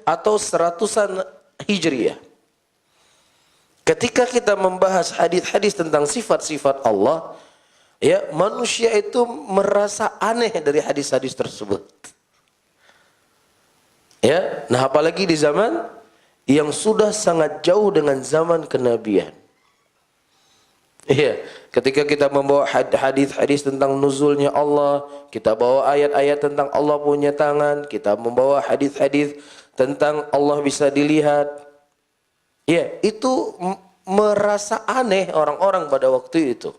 atau 100-an Hijriah. Ketika kita membahas hadis-hadis tentang sifat-sifat Allah, ya, manusia itu merasa aneh dari hadis-hadis tersebut. Ya, nah apalagi di zaman yang sudah sangat jauh dengan zaman kenabian. Iya, ketika kita membawa hadis-hadis tentang nuzulnya Allah, kita bawa ayat-ayat tentang Allah punya tangan, kita membawa hadis-hadis tentang Allah bisa dilihat. Ya, itu merasa aneh orang-orang pada waktu itu.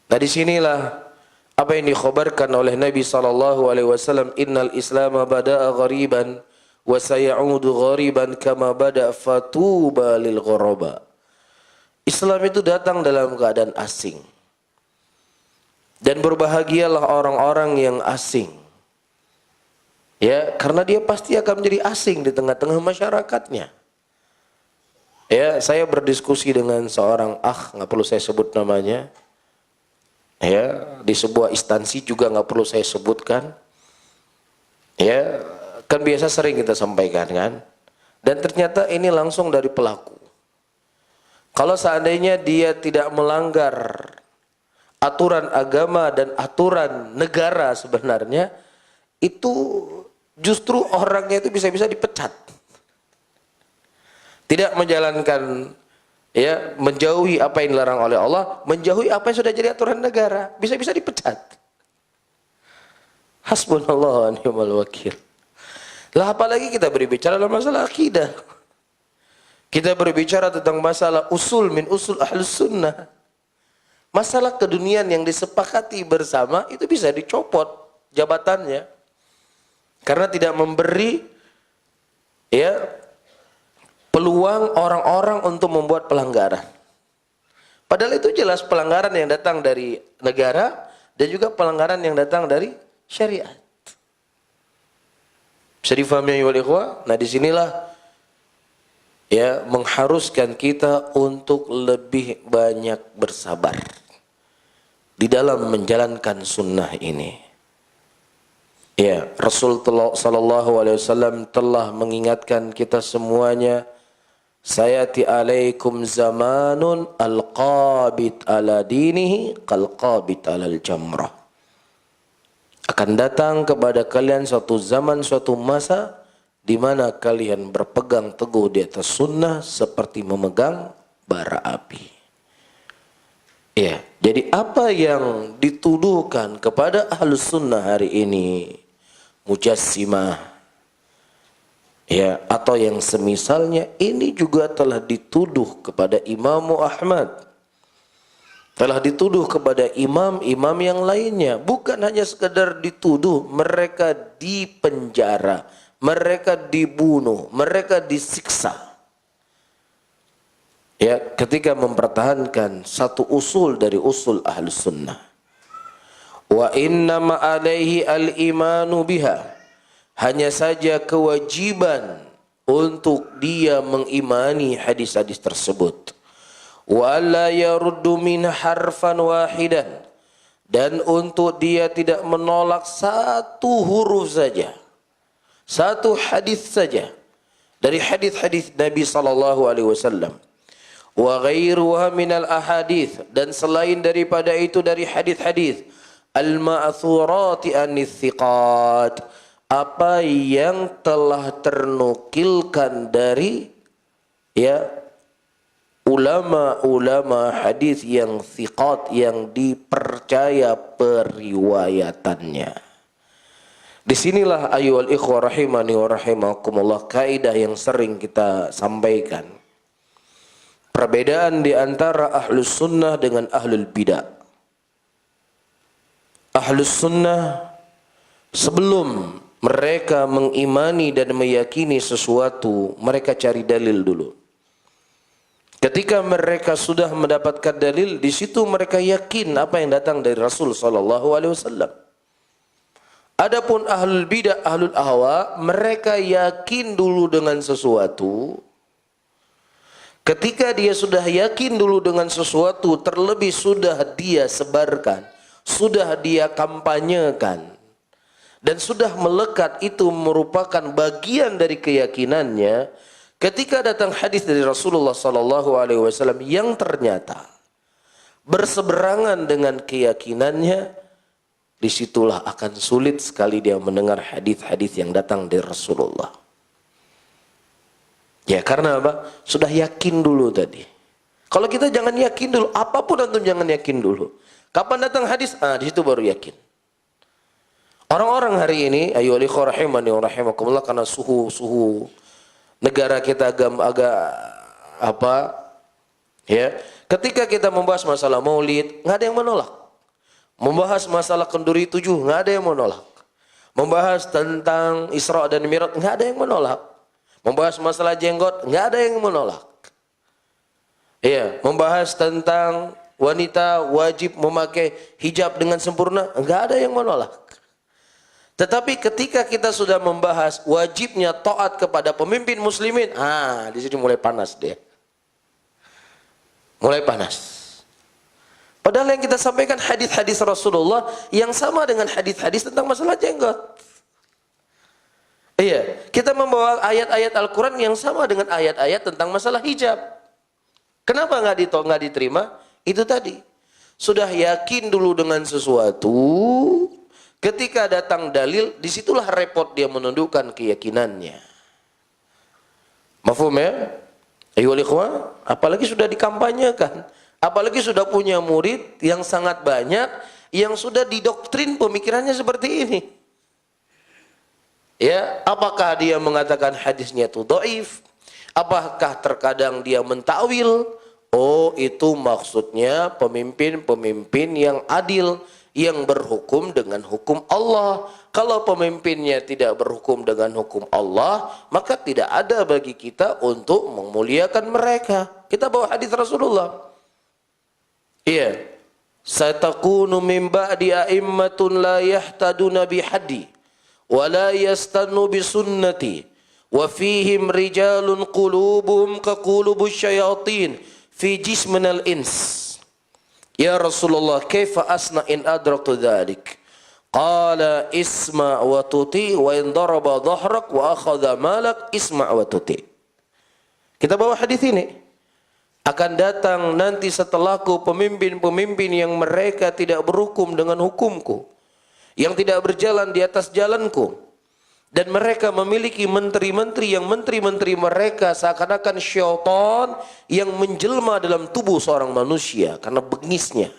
Nah, disinilah apa yang dikhabarkan oleh Nabi SAW, innal islama bada'a ghariban wa sayaudu ghariban kama bada'a fatuba lil ghuraba. Islam itu datang dalam keadaan asing. Dan berbahagialah orang-orang yang asing. Ya, karena dia pasti akan menjadi asing di tengah-tengah masyarakatnya. Ya, saya berdiskusi dengan seorang nggak perlu saya sebut namanya. Ya, di sebuah instansi juga nggak perlu saya sebutkan. Ya, kan biasa sering kita sampaikan kan. Dan ternyata ini langsung dari pelaku. Kalau seandainya dia tidak melanggar aturan agama dan aturan negara sebenarnya, itu justru orangnya itu bisa-bisa dipecat. Tidak menjalankan, ya, menjauhi apa yang dilarang oleh Allah, menjauhi apa yang sudah jadi aturan negara, bisa-bisa dipecat. Hasbunallah wa ni'mal wakil. Lah apalagi kita berbicara dalam masalah akidah. Kita berbicara tentang masalah usul min usul ahlus sunnah. Masalah kedunian yang disepakati bersama itu bisa dicopot jabatannya. Karena tidak memberi, ya, peluang orang-orang untuk membuat pelanggaran. Padahal itu jelas pelanggaran yang datang dari negara dan juga pelanggaran yang datang dari syariat. Bisa difahami ya ikhwah? Nah, disinilah, ya, mengharuskan kita untuk lebih banyak bersabar di dalam menjalankan sunnah ini. Ya, Rasulullah SAW telah mengingatkan kita semuanya, sayati alaikum zamanun al-qabit ala dinihi kal-qabit alal jamrah. Akan datang kepada kalian suatu zaman, suatu masa di mana kalian berpegang teguh di atas sunnah seperti memegang bara api. Ya, jadi apa yang dituduhkan kepada ahlus sunnah hari ini, mujassimah, ya, atau yang semisalnya, ini juga telah dituduh kepada Imam Ahmad, telah dituduh kepada imam-imam yang lainnya. Bukan hanya sekedar dituduh, mereka dipenjara, mereka dibunuh, mereka disiksa, ya, ketika mempertahankan satu usul dari usul ahlus sunnah. Wa innama alaihi al-imanu biha, hanya saja kewajiban untuk dia mengimani hadis-hadis tersebut. Wa la yaruddu min harfan wahidan, dan untuk dia tidak menolak satu huruf saja, satu hadis saja dari hadis-hadis Nabi sallallahu alaihi wasallam. Wa ghairuha minal ahadits, dan selain daripada itu dari hadis-hadis al-ma'thurati an-thiqat, apa yang telah ternukilkan dari, ya, ulama-ulama hadis yang thiqat, yang dipercaya periwayatannya. Disinilah ayyuhal ikhwah rahimani wa rahimakumullah, kaidah yang sering kita sampaikan. Perbedaan di antara ahlus sunnah dengan ahlul bidah. Ahlus sunnah sebelum mereka mengimani dan meyakini sesuatu, mereka cari dalil dulu. Ketika mereka sudah mendapatkan dalil, di situ mereka yakin apa yang datang dari Rasul sallallahu alaihi wasallam. Adapun ahlul bidah, ahlul ahwa, mereka yakin dulu dengan sesuatu. Ketika dia sudah yakin dulu dengan sesuatu, terlebih sudah dia sebarkan, sudah dia kampanyekan, dan sudah melekat, itu merupakan bagian dari keyakinannya. Ketika datang hadis dari Rasulullah SAW yang ternyata berseberangan dengan keyakinannya, disitulah akan sulit sekali dia mendengar hadis-hadis yang datang dari Rasulullah. Ya, karena apa? Sudah yakin dulu tadi. Kalau kita jangan yakin dulu, apapun antum jangan yakin dulu. Kapan datang hadis? Di situ baru yakin. Orang-orang hari ini, ayo ikhwah rahimani wa rahimakumullah, karena suhu negara kita agak apa? Ya, ketika kita membahas masalah maulid, nggak ada yang menolak. Membahas masalah kenduri 7, nggak ada yang menolak. Membahas tentang Isra dan Mi'raj, nggak ada yang menolak. Membahas masalah jenggot, nggak ada yang menolak. Iya, membahas tentang wanita wajib memakai hijab dengan sempurna, nggak ada yang menolak. Tetapi ketika kita sudah membahas wajibnya taat kepada pemimpin muslimin, di sini mulai panas dia. Mulai panas. Padahal yang kita sampaikan hadis-hadis Rasulullah yang sama dengan hadis-hadis tentang masalah jenggot. Iya, kita membawa ayat-ayat Al-Quran yang sama dengan ayat-ayat tentang masalah hijab. Kenapa nggak diterima? Itu tadi. Sudah yakin dulu dengan sesuatu, ketika datang dalil, disitulah repot dia menundukkan keyakinannya. Mafhum ya? Ayyuhal ikhwah, apalagi sudah dikampanyekan. Apalagi sudah punya murid yang sangat banyak, yang sudah didoktrin pemikirannya seperti ini. Ya, apakah dia mengatakan hadisnya itu dhaif? Apakah terkadang dia mentakwil? Oh, itu maksudnya pemimpin-pemimpin yang adil, yang berhukum dengan hukum Allah. Kalau pemimpinnya tidak berhukum dengan hukum Allah, maka tidak ada bagi kita untuk memuliakan mereka. Kita bawa hadis Rasulullah. Iya, satakunu min ba'di a'immatun la yahtaduna bihadi wa la yastannu bisunnati wa fihim rijalun qulubuhum ka qulubus syayatin fi jisminal ins. Ya Rasulullah, kaifa asna in adraktu dhalik? Qala isma' wa tuti wa in daraba dhahrak wa akhadha malak isma' wa tuti. Kita bawa hadis ini. Akan datang nanti setelahku pemimpin-pemimpin yang mereka tidak berhukum dengan hukumku, yang tidak berjalan di atas jalanku, dan mereka memiliki menteri-menteri yang menteri-menteri mereka seakan-akan syaitan yang menjelma dalam tubuh seorang manusia karena bengisnya.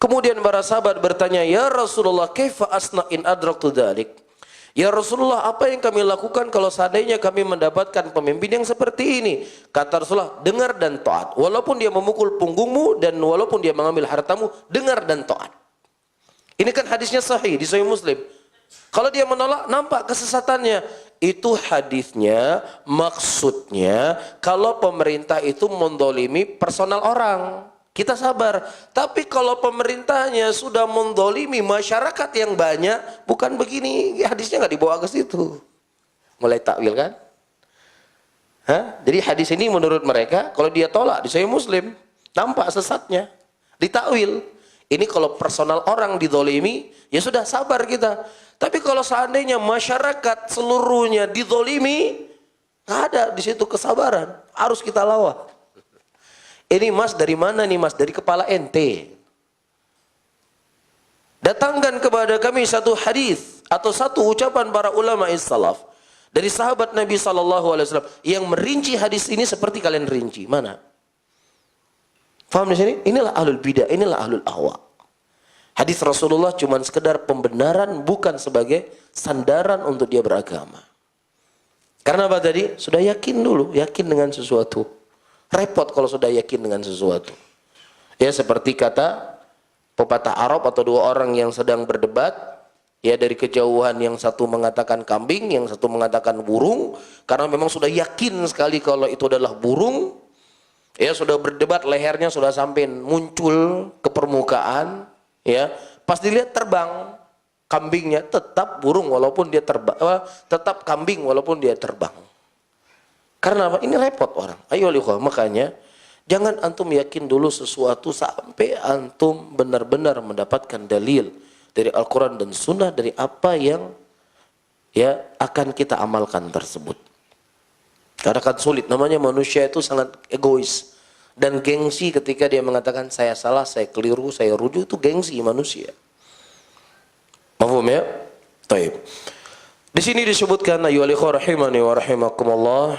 Kemudian para sahabat bertanya, ya Rasulullah, kaifa asna in adraktu dzalik? Ya Rasulullah, apa yang kami lakukan kalau seandainya kami mendapatkan pemimpin yang seperti ini? Kata Rasulullah, dengar dan taat. Walaupun dia memukul punggungmu dan walaupun dia mengambil hartamu, dengar dan taat. Ini kan hadisnya sahih, di Sahih Muslim. Kalau dia menolak, nampak kesesatannya. Itu hadisnya, maksudnya kalau pemerintah itu mendolimi personal orang, kita sabar. Tapi kalau pemerintahnya sudah mendolimi masyarakat yang banyak, bukan begini, hadisnya nggak dibawa ke situ. Mulai takwil kan? Jadi hadis ini menurut mereka, kalau dia tolak di Sahih Muslim, nampak sesatnya, ditakwil. Ini kalau personal orang didolimi, ya sudah sabar kita. Tapi kalau seandainya masyarakat seluruhnya didolimi, nggak ada di situ kesabaran, harus kita lawan. Ini mas dari mana nih mas? Dari kepala ente. Datangkan kepada kami satu hadis atau satu ucapan para ulama salaf dari sahabat Nabi SAW yang merinci hadis ini seperti kalian rinci. Mana? Faham di sini? Inilah ahlul bidah, inilah ahlul ahwa. Hadis Rasulullah cuma sekedar pembenaran, bukan sebagai sandaran untuk dia beragama. Karena apa tadi? Sudah yakin dulu, yakin dengan sesuatu. Repot kalau sudah yakin dengan sesuatu. Ya, seperti kata pepatah Arab atau dua orang yang sedang berdebat, ya, dari kejauhan yang satu mengatakan kambing, yang satu mengatakan burung, karena memang sudah yakin sekali kalau itu adalah burung. Ya, sudah berdebat, lehernya sudah sampai muncul ke permukaan, ya. Pas dilihat terbang, kambingnya tetap burung walaupun dia terbang, tetap kambing walaupun dia terbang. Karena apa? Ini repot orang. Ayo lihat, makanya jangan antum yakin dulu sesuatu sampai antum benar-benar mendapatkan dalil. dari Al-Quran dan Sunnah, dari apa yang ya akan kita amalkan tersebut. Karena kan sulit, namanya manusia itu sangat egois dan gengsi ketika dia mengatakan saya salah, saya keliru, saya rujuk, itu gengsi manusia. Paham ya? Taib. Di sini disebutkan ayyuhal ikhwah rahimani wa rahimakumullah,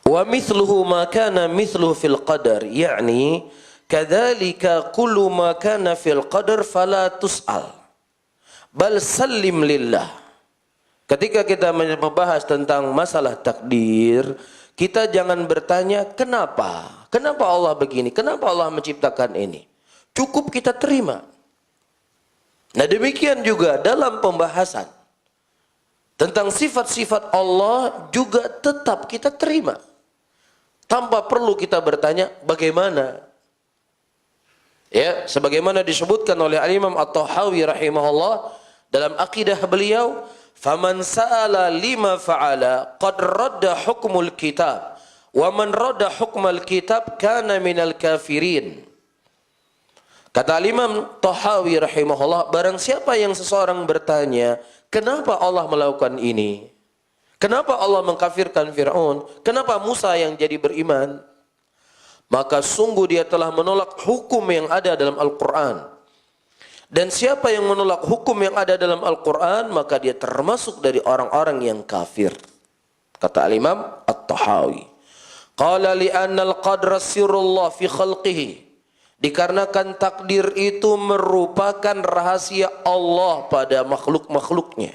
wa mithluhu ma kana mithluhu fil qadar, yakni kadzalika kullu ma kana fil qadar fala tus'al bal sallim lillah. Ketika kita membahas tentang masalah takdir, kita jangan bertanya kenapa? Kenapa Allah begini? Kenapa Allah menciptakan ini? Cukup kita terima. Nah, demikian juga dalam pembahasan tentang sifat-sifat Allah juga tetap kita terima. Tanpa perlu kita bertanya bagaimana. Ya, sebagaimana disebutkan oleh Al-Imam At-Tahawi rahimahullah dalam akidah beliau, faman sa'ala lima fa'ala qad radda hukmul kitab wa man radda hukmal kitab kana minal kafirin. Kata Imam Tahawi rahimahullah, barang siapa yang seseorang bertanya kenapa Allah melakukan ini, kenapa Allah mengkafirkan Fir'aun, kenapa Musa yang jadi beriman, maka sungguh dia telah menolak hukum yang ada dalam Al-Quran. Dan siapa yang menolak hukum yang ada dalam Al-Quran, maka dia termasuk dari orang-orang yang kafir. Kata Al-Imam At-Tahawi, qala li'anna al-qadra sirrullah fi khalqihi, dikarenakan takdir itu merupakan rahasia Allah pada makhluk-makhluknya.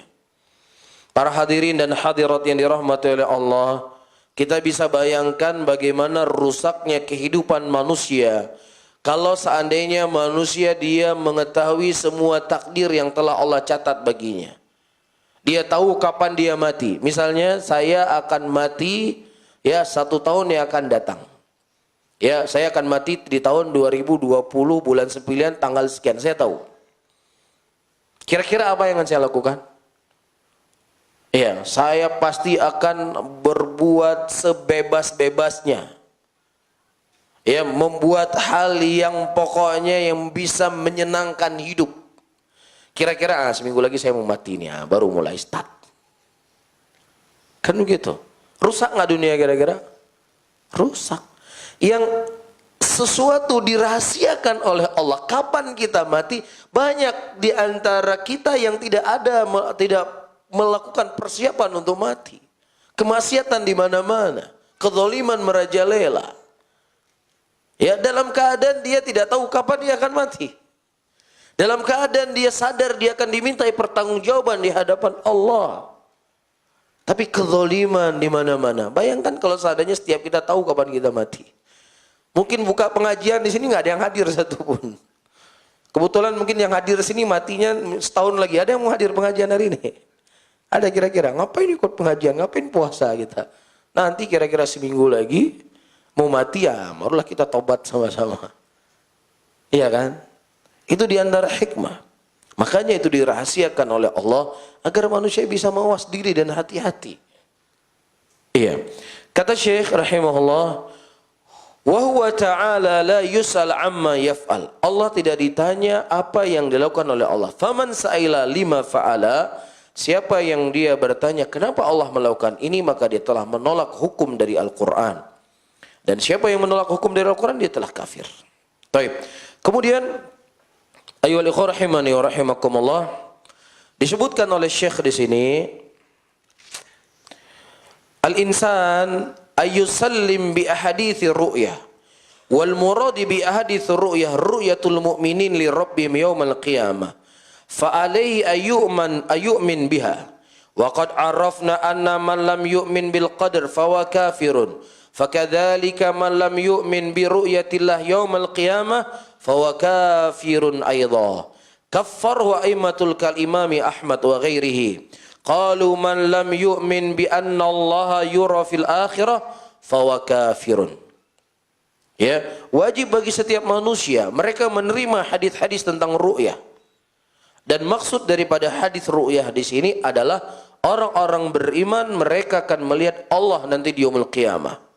Para hadirin dan hadirat yang dirahmati oleh Allah, kita bisa bayangkan bagaimana rusaknya kehidupan manusia kalau seandainya manusia dia mengetahui semua takdir yang telah Allah catat baginya. Dia tahu kapan dia mati. Misalnya saya akan mati ya 1 tahun yang akan datang. Ya, saya akan mati di tahun 2020 bulan 9 tanggal sekian. Saya tahu. Kira-kira apa yang akan saya lakukan? Ya, saya pasti akan berbuat sebebas-bebasnya. Ya, membuat hal yang pokoknya yang bisa menyenangkan hidup. Kira-kira seminggu lagi saya mau mati nih, baru mulai start. Kan begitu. Rusak nggak dunia kira-kira? Rusak. Yang sesuatu dirahasiakan oleh Allah, kapan kita mati, banyak di antara kita yang tidak melakukan persiapan untuk mati. Kemaksiatan di mana-mana, kezaliman merajalela. Ya, dalam keadaan dia tidak tahu kapan dia akan mati. Dalam keadaan dia sadar dia akan dimintai pertanggungjawaban di hadapan Allah. Tapi kezaliman di mana-mana. Bayangkan kalau seadanya setiap kita tahu kapan kita mati. Mungkin buka pengajian di sini nggak ada yang hadir satupun. Kebetulan mungkin yang hadir di sini matinya setahun lagi. Ada yang mau hadir pengajian hari ini? Ada kira-kira? Ngapain ikut pengajian? Ngapain puasa kita? Nanti kira-kira seminggu lagi mau mati ya, barulah kita tobat sama-sama. Iya kan? Itu diantara hikmah. Makanya itu dirahasiakan oleh Allah agar manusia bisa mawas diri dan hati-hati. Iya. Kata Syekh rahimahullah, wa huwa ta'ala la yus'al amma yaf'al. Allah tidak ditanya apa yang dilakukan oleh Allah. Faman sa'ila lima fa'ala, siapa yang dia bertanya kenapa Allah melakukan ini, maka dia telah menolak hukum dari Al-Quran. Dan siapa yang menolak hukum dari Al-Quran, dia telah kafir. Taib. Kemudian ayyuhal ikhwah rahimani wa rahimakumullah, disebutkan oleh Syekh di sini, al-insan ayyusallim bi ahadithi ru'yah wal muradi bi ahadithi ru'yah ru'yatul mu'minin li rabbihim yawmal qiyamah fa alayhi ayyu'min biha wa qad arafna anna man lam yu'min bil qadr fa huwa kafirun. Fakadzalika man lam yu'min bi ru'yatillah yaumal qiyamah fa huwa kafirun aidha. Kaffarhu a'immatul kal imami Ahmad wa ghairihi. Qalu man lam yu'min bi anna Allah yura fil akhirah fa huwa kafirun. Ya, wajib bagi setiap manusia mereka menerima hadis-hadis tentang ru'yah. Dan maksud daripada hadis ru'yah di sini adalah orang-orang beriman mereka akan melihat Allah nanti di yaumul qiyamah.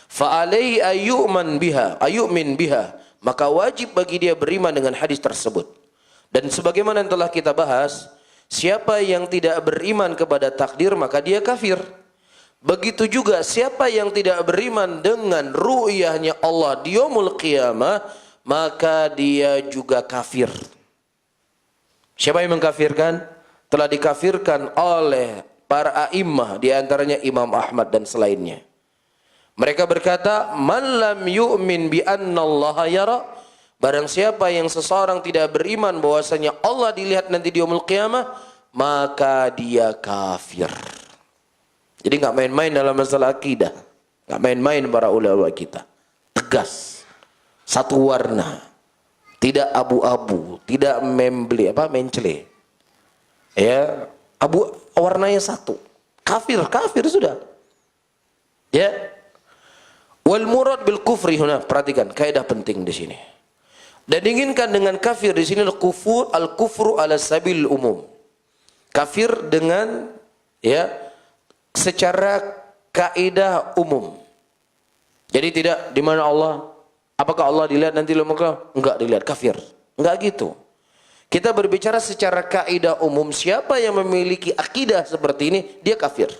Fa'alaihi ayyu'min biha, maka wajib bagi dia beriman dengan hadis tersebut. Dan sebagaimana yang telah kita bahas, siapa yang tidak beriman kepada takdir maka dia kafir. Begitu juga siapa yang tidak beriman dengan ru'yahnya Allah di yaumul qiyamah, maka dia juga kafir. Siapa yang mengkafirkan? Telah dikafirkan oleh para a'immah, di antaranya Imam Ahmad dan selainnya. Mereka berkata, "Man lam yu'min bi anna Allah yara." Barang siapa yang seseorang tidak beriman bahwasanya Allah dilihat nanti di yaumul qiyamah, maka dia kafir. Jadi enggak main-main dalam masalah akidah. Enggak main-main para ulama kita. Tegas. Satu warna. Tidak abu-abu, tidak mencele. Ya, warnanya satu. Kafir sudah. Ya. Wal murad bil kufri huna, perhatikan kaidah penting di sini. Dan diinginkan dengan kafir di sini al-kufru ala sabil umum. Kafir dengan ya secara kaidah umum. Jadi tidak di mana Allah, apakah Allah dilihat nanti enggak dilihat, kafir. Enggak gitu. Kita berbicara secara kaidah umum, siapa yang memiliki akidah seperti ini, dia kafir.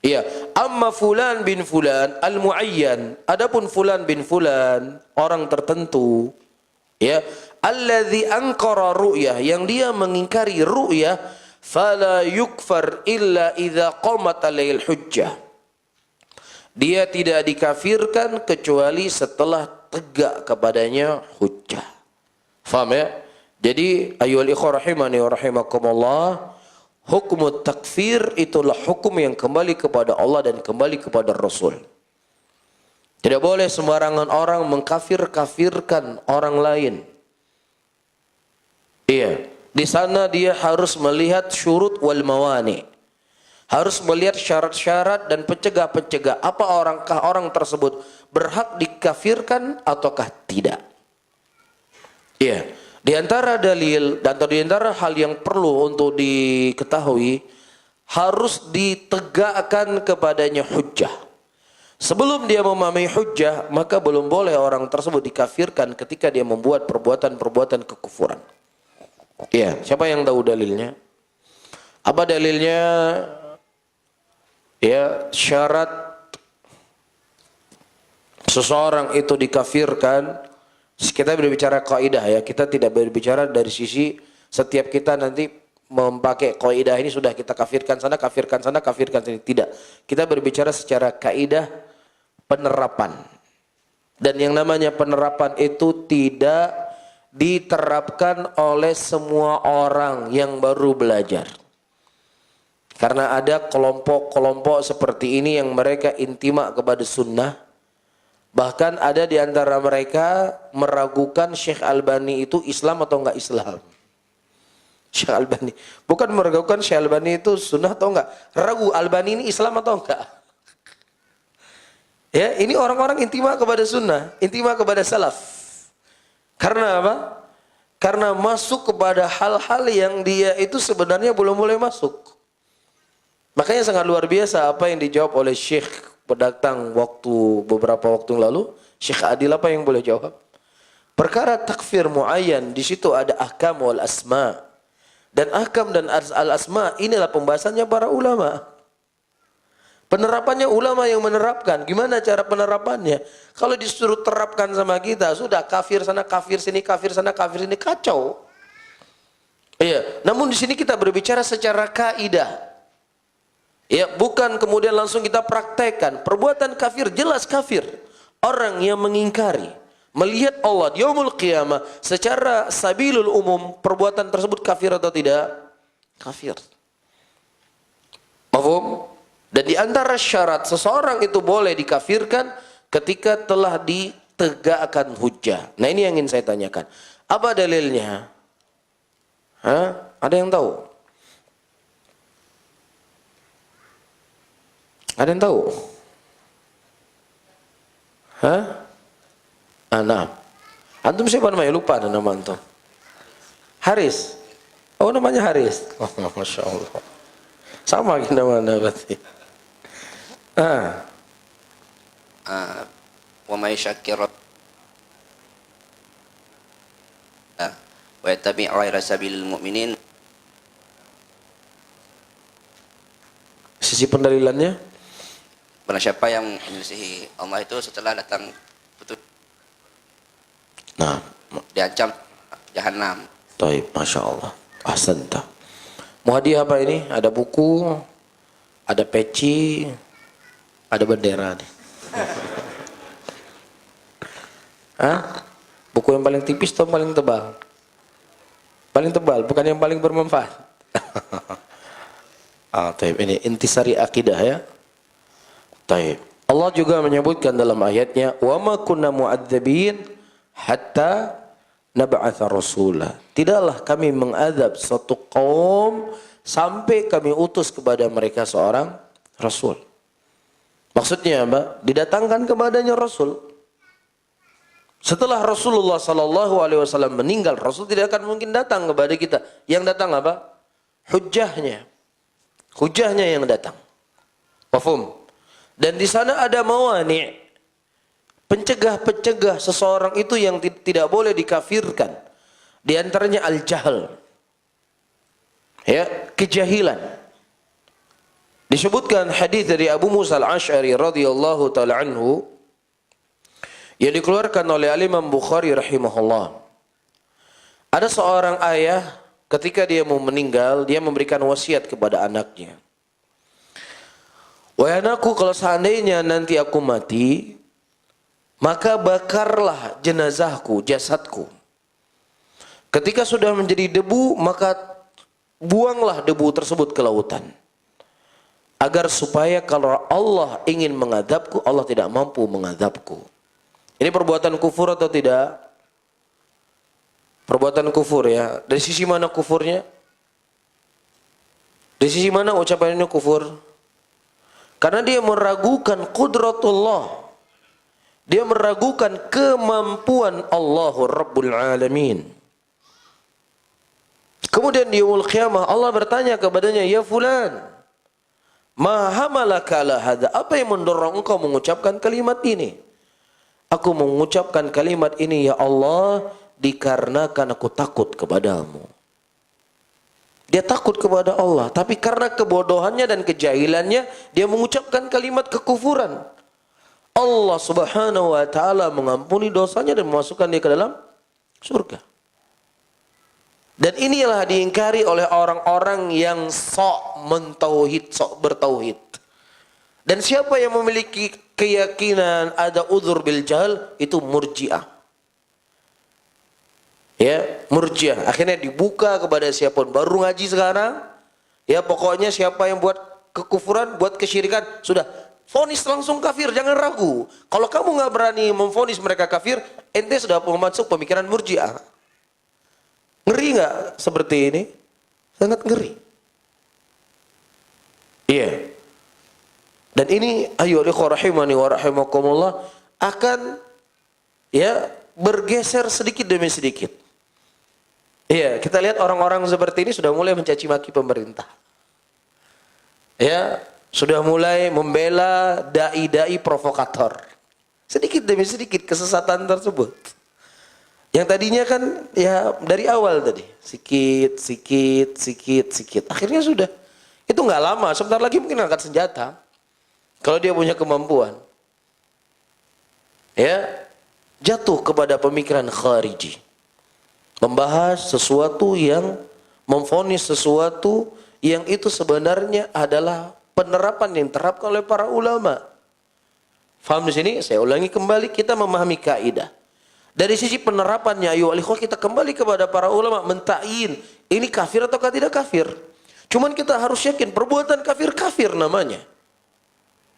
Iya, amma fulan bin fulan al-muayyan, adapun fulan bin fulan, orang tertentu, ya, alladzi ankara ru'yah, yang dia mengingkari ru'yah, fala yukfar illa idza qamat alaihil hujjah. Dia tidak dikafirkan kecuali setelah tegak kepadanya hujjah. Faham ya? Jadi ayyuhal ikhwah rahimani wa rahimakumullah, hukum takfir itulah hukum yang kembali kepada Allah dan kembali kepada Rasul. Tidak boleh sembarangan orang mengkafir-kafirkan orang lain. Iya, di sana dia harus melihat syurut wal mawani. Harus melihat syarat-syarat dan pencegah-pencegah. Apakah orang tersebut berhak dikafirkan ataukah tidak? Iya. Di antara dalil dan di antara hal yang perlu untuk diketahui, harus ditegakkan kepadanya hujjah. Sebelum dia memahami hujjah, maka belum boleh orang tersebut dikafirkan ketika dia membuat perbuatan-perbuatan kekufuran. Iya, siapa yang tahu dalilnya? Apa dalilnya? Ya, syarat seseorang itu dikafirkan. Kita berbicara kaidah ya, kita tidak berbicara dari sisi setiap kita nanti memakai kaidah ini sudah kita kafirkan sana, kafirkan sana, kafirkan sini. Tidak. Kita berbicara secara kaidah penerapan. Dan yang namanya penerapan itu tidak diterapkan oleh semua orang yang baru belajar. Karena ada kelompok-kelompok seperti ini yang mereka intima kepada sunnah. Bahkan ada di antara mereka meragukan Syekh Albani itu Islam atau enggak Islam. Syekh Albani. Bukan meragukan Syekh Albani itu sunnah atau enggak. Ragu Albani ini Islam atau enggak. Ya, ini orang-orang intima kepada sunnah, intima kepada salaf. Karena apa? Karena masuk kepada hal-hal yang dia itu sebenarnya belum boleh masuk. Makanya sangat luar biasa apa yang dijawab oleh Syekh pendatang beberapa waktu yang lalu, Syekh Adil, apa yang boleh jawab? Perkara takfir muayyan, di situ ada ahkam wal asma. Dan ahkam dan al asma inilah pembahasannya para ulama. Penerapannya ulama yang menerapkan. Gimana cara penerapannya? Kalau disuruh terapkan sama kita, sudah kafir sana, kafir sini, kafir sana, kafir sini, kacau. Iya, namun di sini kita berbicara secara kaidah. Ya, bukan kemudian langsung kita praktekkan. Perbuatan kafir jelas kafir. Orang yang mengingkari melihat Allah di yaumul qiyamah secara sabilul umum, perbuatan tersebut kafir atau tidak? Kafir. Paham? Dan di antara syarat seseorang itu boleh dikafirkan ketika telah ditegakkan hujjah. Nah, ini yang ingin saya tanyakan. Apa dalilnya? Hah? Ada yang tahu? Ada yang tahu? Hah? Nah. Antum siapa namanya? Lupa ada nama antum. Haris. Oh, namanya Haris. Oh, Masya Allah. Sama kita mana berarti. Wa may syakirat wa yattabi' ghaira sabilil mu'minin. Sisi pendalilannya, Barang siapa yang menyelisihi Allah itu setelah datang petunjuk, nah, diancam jahanam. taib, masya Allah, ahsanta. Mau hadiah apa ini? Ada buku, ada peci, ada bendera nih. Hah? Buku yang paling tipis atau paling tebal? Paling tebal, bukan yang paling bermanfaat. Taib, ini intisari akidah ya. Taib. Allah juga menyebutkan dalam ayatnya, wa ma kunna mu'adzabin hatta nab'atha rasula. Tidaklah kami mengadab suatu kaum sampai kami utus kepada mereka seorang rasul. Maksudnya apa? Didatangkan kepadanya rasul. Setelah Rasulullah sallallahu alaihi wasallam meninggal, Rasul tidak akan mungkin datang kepada kita. Yang datang apa? Hujjahnya. Hujjahnya yang datang. Paham? Dan di sana ada mawani', pencegah-pencegah seseorang itu yang tidak boleh dikafirkan. Di antaranya al-jahl. Ya, kejahilan. Disebutkan hadis dari Abu Musa al-Asy'ari radhiyallahu taala anhu yang dikeluarkan oleh Imam Bukhari rahimahullah. Ada seorang ayah ketika dia mau meninggal, dia memberikan wasiat kepada anaknya. Wahai anakku, kalau seandainya nanti aku mati, maka bakarlah jenazahku, jasadku. Ketika sudah menjadi debu, maka buanglah debu tersebut ke lautan. Agar supaya kalau Allah ingin mengadabku, Allah tidak mampu mengadabku. Ini perbuatan kufur atau tidak? Perbuatan kufur ya. Dari sisi mana kufurnya? Dari sisi mana ucapan ini kufur? Karena dia meragukan qudratullah. Dia meragukan kemampuan Allahu Rabbul Alamin. Kemudian di yaumul qiyamah Allah bertanya kepadanya, ya fulan, ma hamalaka ala hadza? Apa yang mendorong engkau mengucapkan kalimat ini? Aku mengucapkan kalimat ini ya Allah dikarenakan aku takut kepadamu. Dia takut kepada Allah, tapi karena kebodohannya dan kejahilannya, dia mengucapkan kalimat kekufuran. Allah Subhanahu wa taala mengampuni dosanya dan memasukkan dia ke dalam surga. Dan inilah diingkari oleh orang-orang yang sok mentauhid, sok bertauhid. Dan siapa yang memiliki keyakinan ada uzur bil jahl, itu murji'ah. Ya, murji'ah. Akhirnya dibuka kepada siapapun. Baru ngaji sekarang, ya pokoknya siapa yang buat kekufuran, buat kesyirikan, sudah vonis langsung kafir, jangan ragu. Kalau kamu nggak berani memvonis mereka kafir, ente sudah masuk pemikiran murji'ah. Ngeri nggak seperti ini? Sangat ngeri. Iya. Dan ini ayo rahimani wa rahimakumullah akan ya bergeser sedikit demi sedikit. Iya, kita lihat orang-orang seperti ini sudah mulai mencaci maki pemerintah. Ya, sudah mulai membela dai-dai provokator. Sedikit demi sedikit kesesatan tersebut. Yang tadinya kan ya dari awal tadi, sikit. Akhirnya sudah. Itu nggak lama, sebentar lagi mungkin angkat senjata. Kalau dia punya kemampuan. Ya, jatuh kepada pemikiran khariji. Membahas sesuatu yang memvonis sesuatu yang itu sebenarnya adalah penerapan yang diterapkan oleh para ulama. Faham di sini? Saya ulangi kembali, kita memahami kaidah. Dari sisi penerapannya, ayo alikhwah kita kembali kepada para ulama mentakyin ini kafir ataukah tidak kafir. Cuman kita harus yakin perbuatan kafir namanya.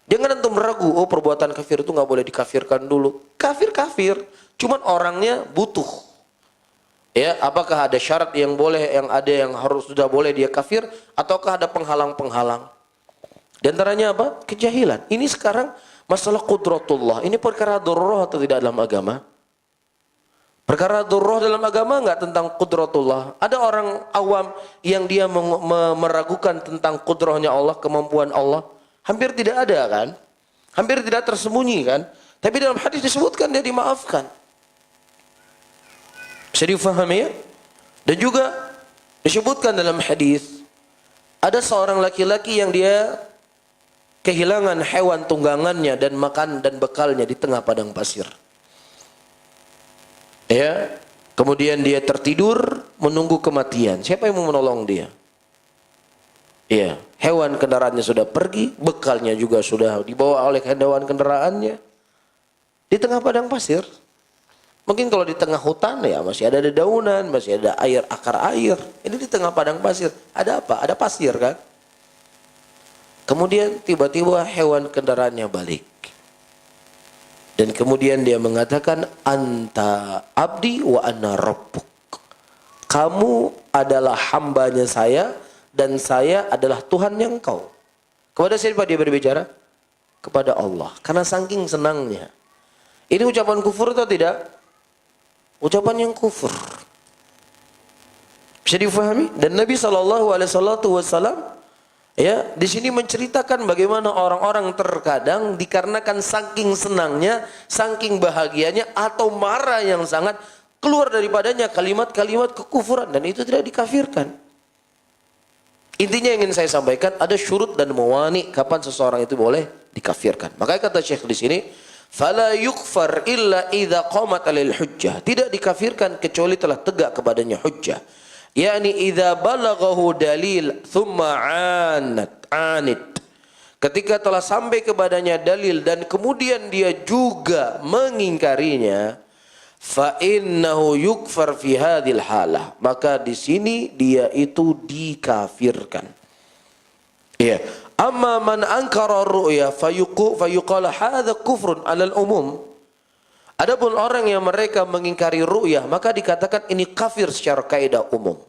Jangan antum ragu, oh perbuatan kafir itu nggak boleh dikafirkan dulu. Kafir, cuman orangnya butuh. Ya, apakah ada syarat yang boleh, yang ada yang harus sudah boleh dia kafir, ataukah ada penghalang-penghalang? Di antaranya apa? Kejahilan. Ini sekarang masalah qudratullah. Ini perkara darurah atau tidak dalam agama? Perkara darurah dalam agama enggak tentang qudratullah. Ada orang awam yang dia meragukan tentang qudrahnya Allah, kemampuan Allah. Hampir tidak ada kan? Hampir tidak tersembunyi kan? Tapi dalam hadis disebutkan dia dimaafkan. Bisa difahami ya? Dan juga disebutkan dalam hadis ada seorang laki-laki yang dia kehilangan hewan tunggangannya dan makan dan bekalnya di tengah padang pasir. Ya, kemudian dia tertidur menunggu kematian. Siapa yang mau menolong dia? Ya, hewan kendaraannya sudah pergi, bekalnya juga sudah dibawa oleh hewan kendaraannya. Di tengah padang pasir. Mungkin kalau di tengah hutan ya masih ada dedaunan, masih ada air, akar air. Ini di tengah padang pasir. Ada apa? Ada pasir kan? Kemudian tiba-tiba hewan kendaraannya balik. Dan kemudian dia mengatakan, anta abdi wa anna rabbuk. Kamu adalah hambanya saya dan saya adalah Tuhan yang kau. Kepada siapa dia berbicara? Kepada Allah. Karena saking senangnya. Ini ucapan kufur atau tidak? Ucapan yang kufur. Bisa difahami? Dan Nabi SAW ya, di sini menceritakan bagaimana orang-orang terkadang dikarenakan saking senangnya, saking bahagianya atau marah yang sangat keluar daripadanya kalimat-kalimat kekufuran dan itu tidak dikafirkan. Intinya yang ingin saya sampaikan ada syurut dan mawani kapan seseorang itu boleh dikafirkan. Makanya kata Syekh di sini, fala yukfar illa idza qamat alil hujjah. Tidak dikafirkan kecuali telah tegak kepadanya hujjah. Yani idza balaghahu dalil thumma anid. Ketika telah sampai kepadanya dalil dan kemudian dia juga mengingkarinya, fa innahu yukfar fi hadhil halah. Maka di sini dia itu dikafirkan. Iya. Amma man ankara ru'ya fayuqala hadza kufrun 'alal umum. Adapun orang yang mereka mengingkari ru'yah maka dikatakan ini kafir secara kaidah umum.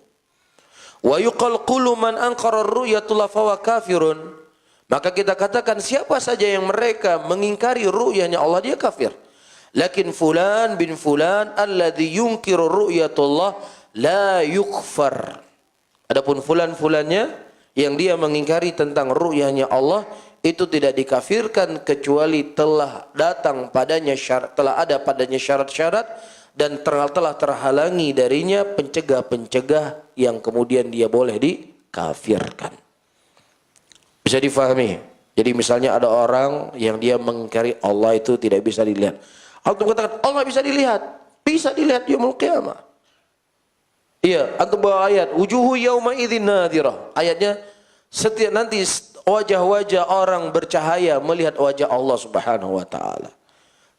Wa yuqal qulu man ankara ru'yatul fa kafirun. Maka kita katakan siapa saja yang mereka mengingkari ru'yahnya Allah dia kafir. Lakin fulan bin fulan alladhi yunkiru ru'yatullah la yukfar. Adapun fulan-fulannya yang dia mengingkari tentang ru'yahnya Allah itu tidak dikafirkan kecuali telah datang padanya telah ada padanya syarat-syarat dan telah terhalangi darinya pencegah-pencegah yang kemudian dia boleh dikafirkan. Bisa difahami? Jadi misalnya ada orang yang dia mengingkari Allah itu tidak bisa dilihat. Antum katakan Allah bisa dilihat. Bisa dilihat di yaumul qiyamah. Iya, antum bawa ayat wujuhu yauma idzin nadhirah. Ayatnya setiap nanti wajah-wajah orang bercahaya melihat wajah Allah Subhanahu wa taala.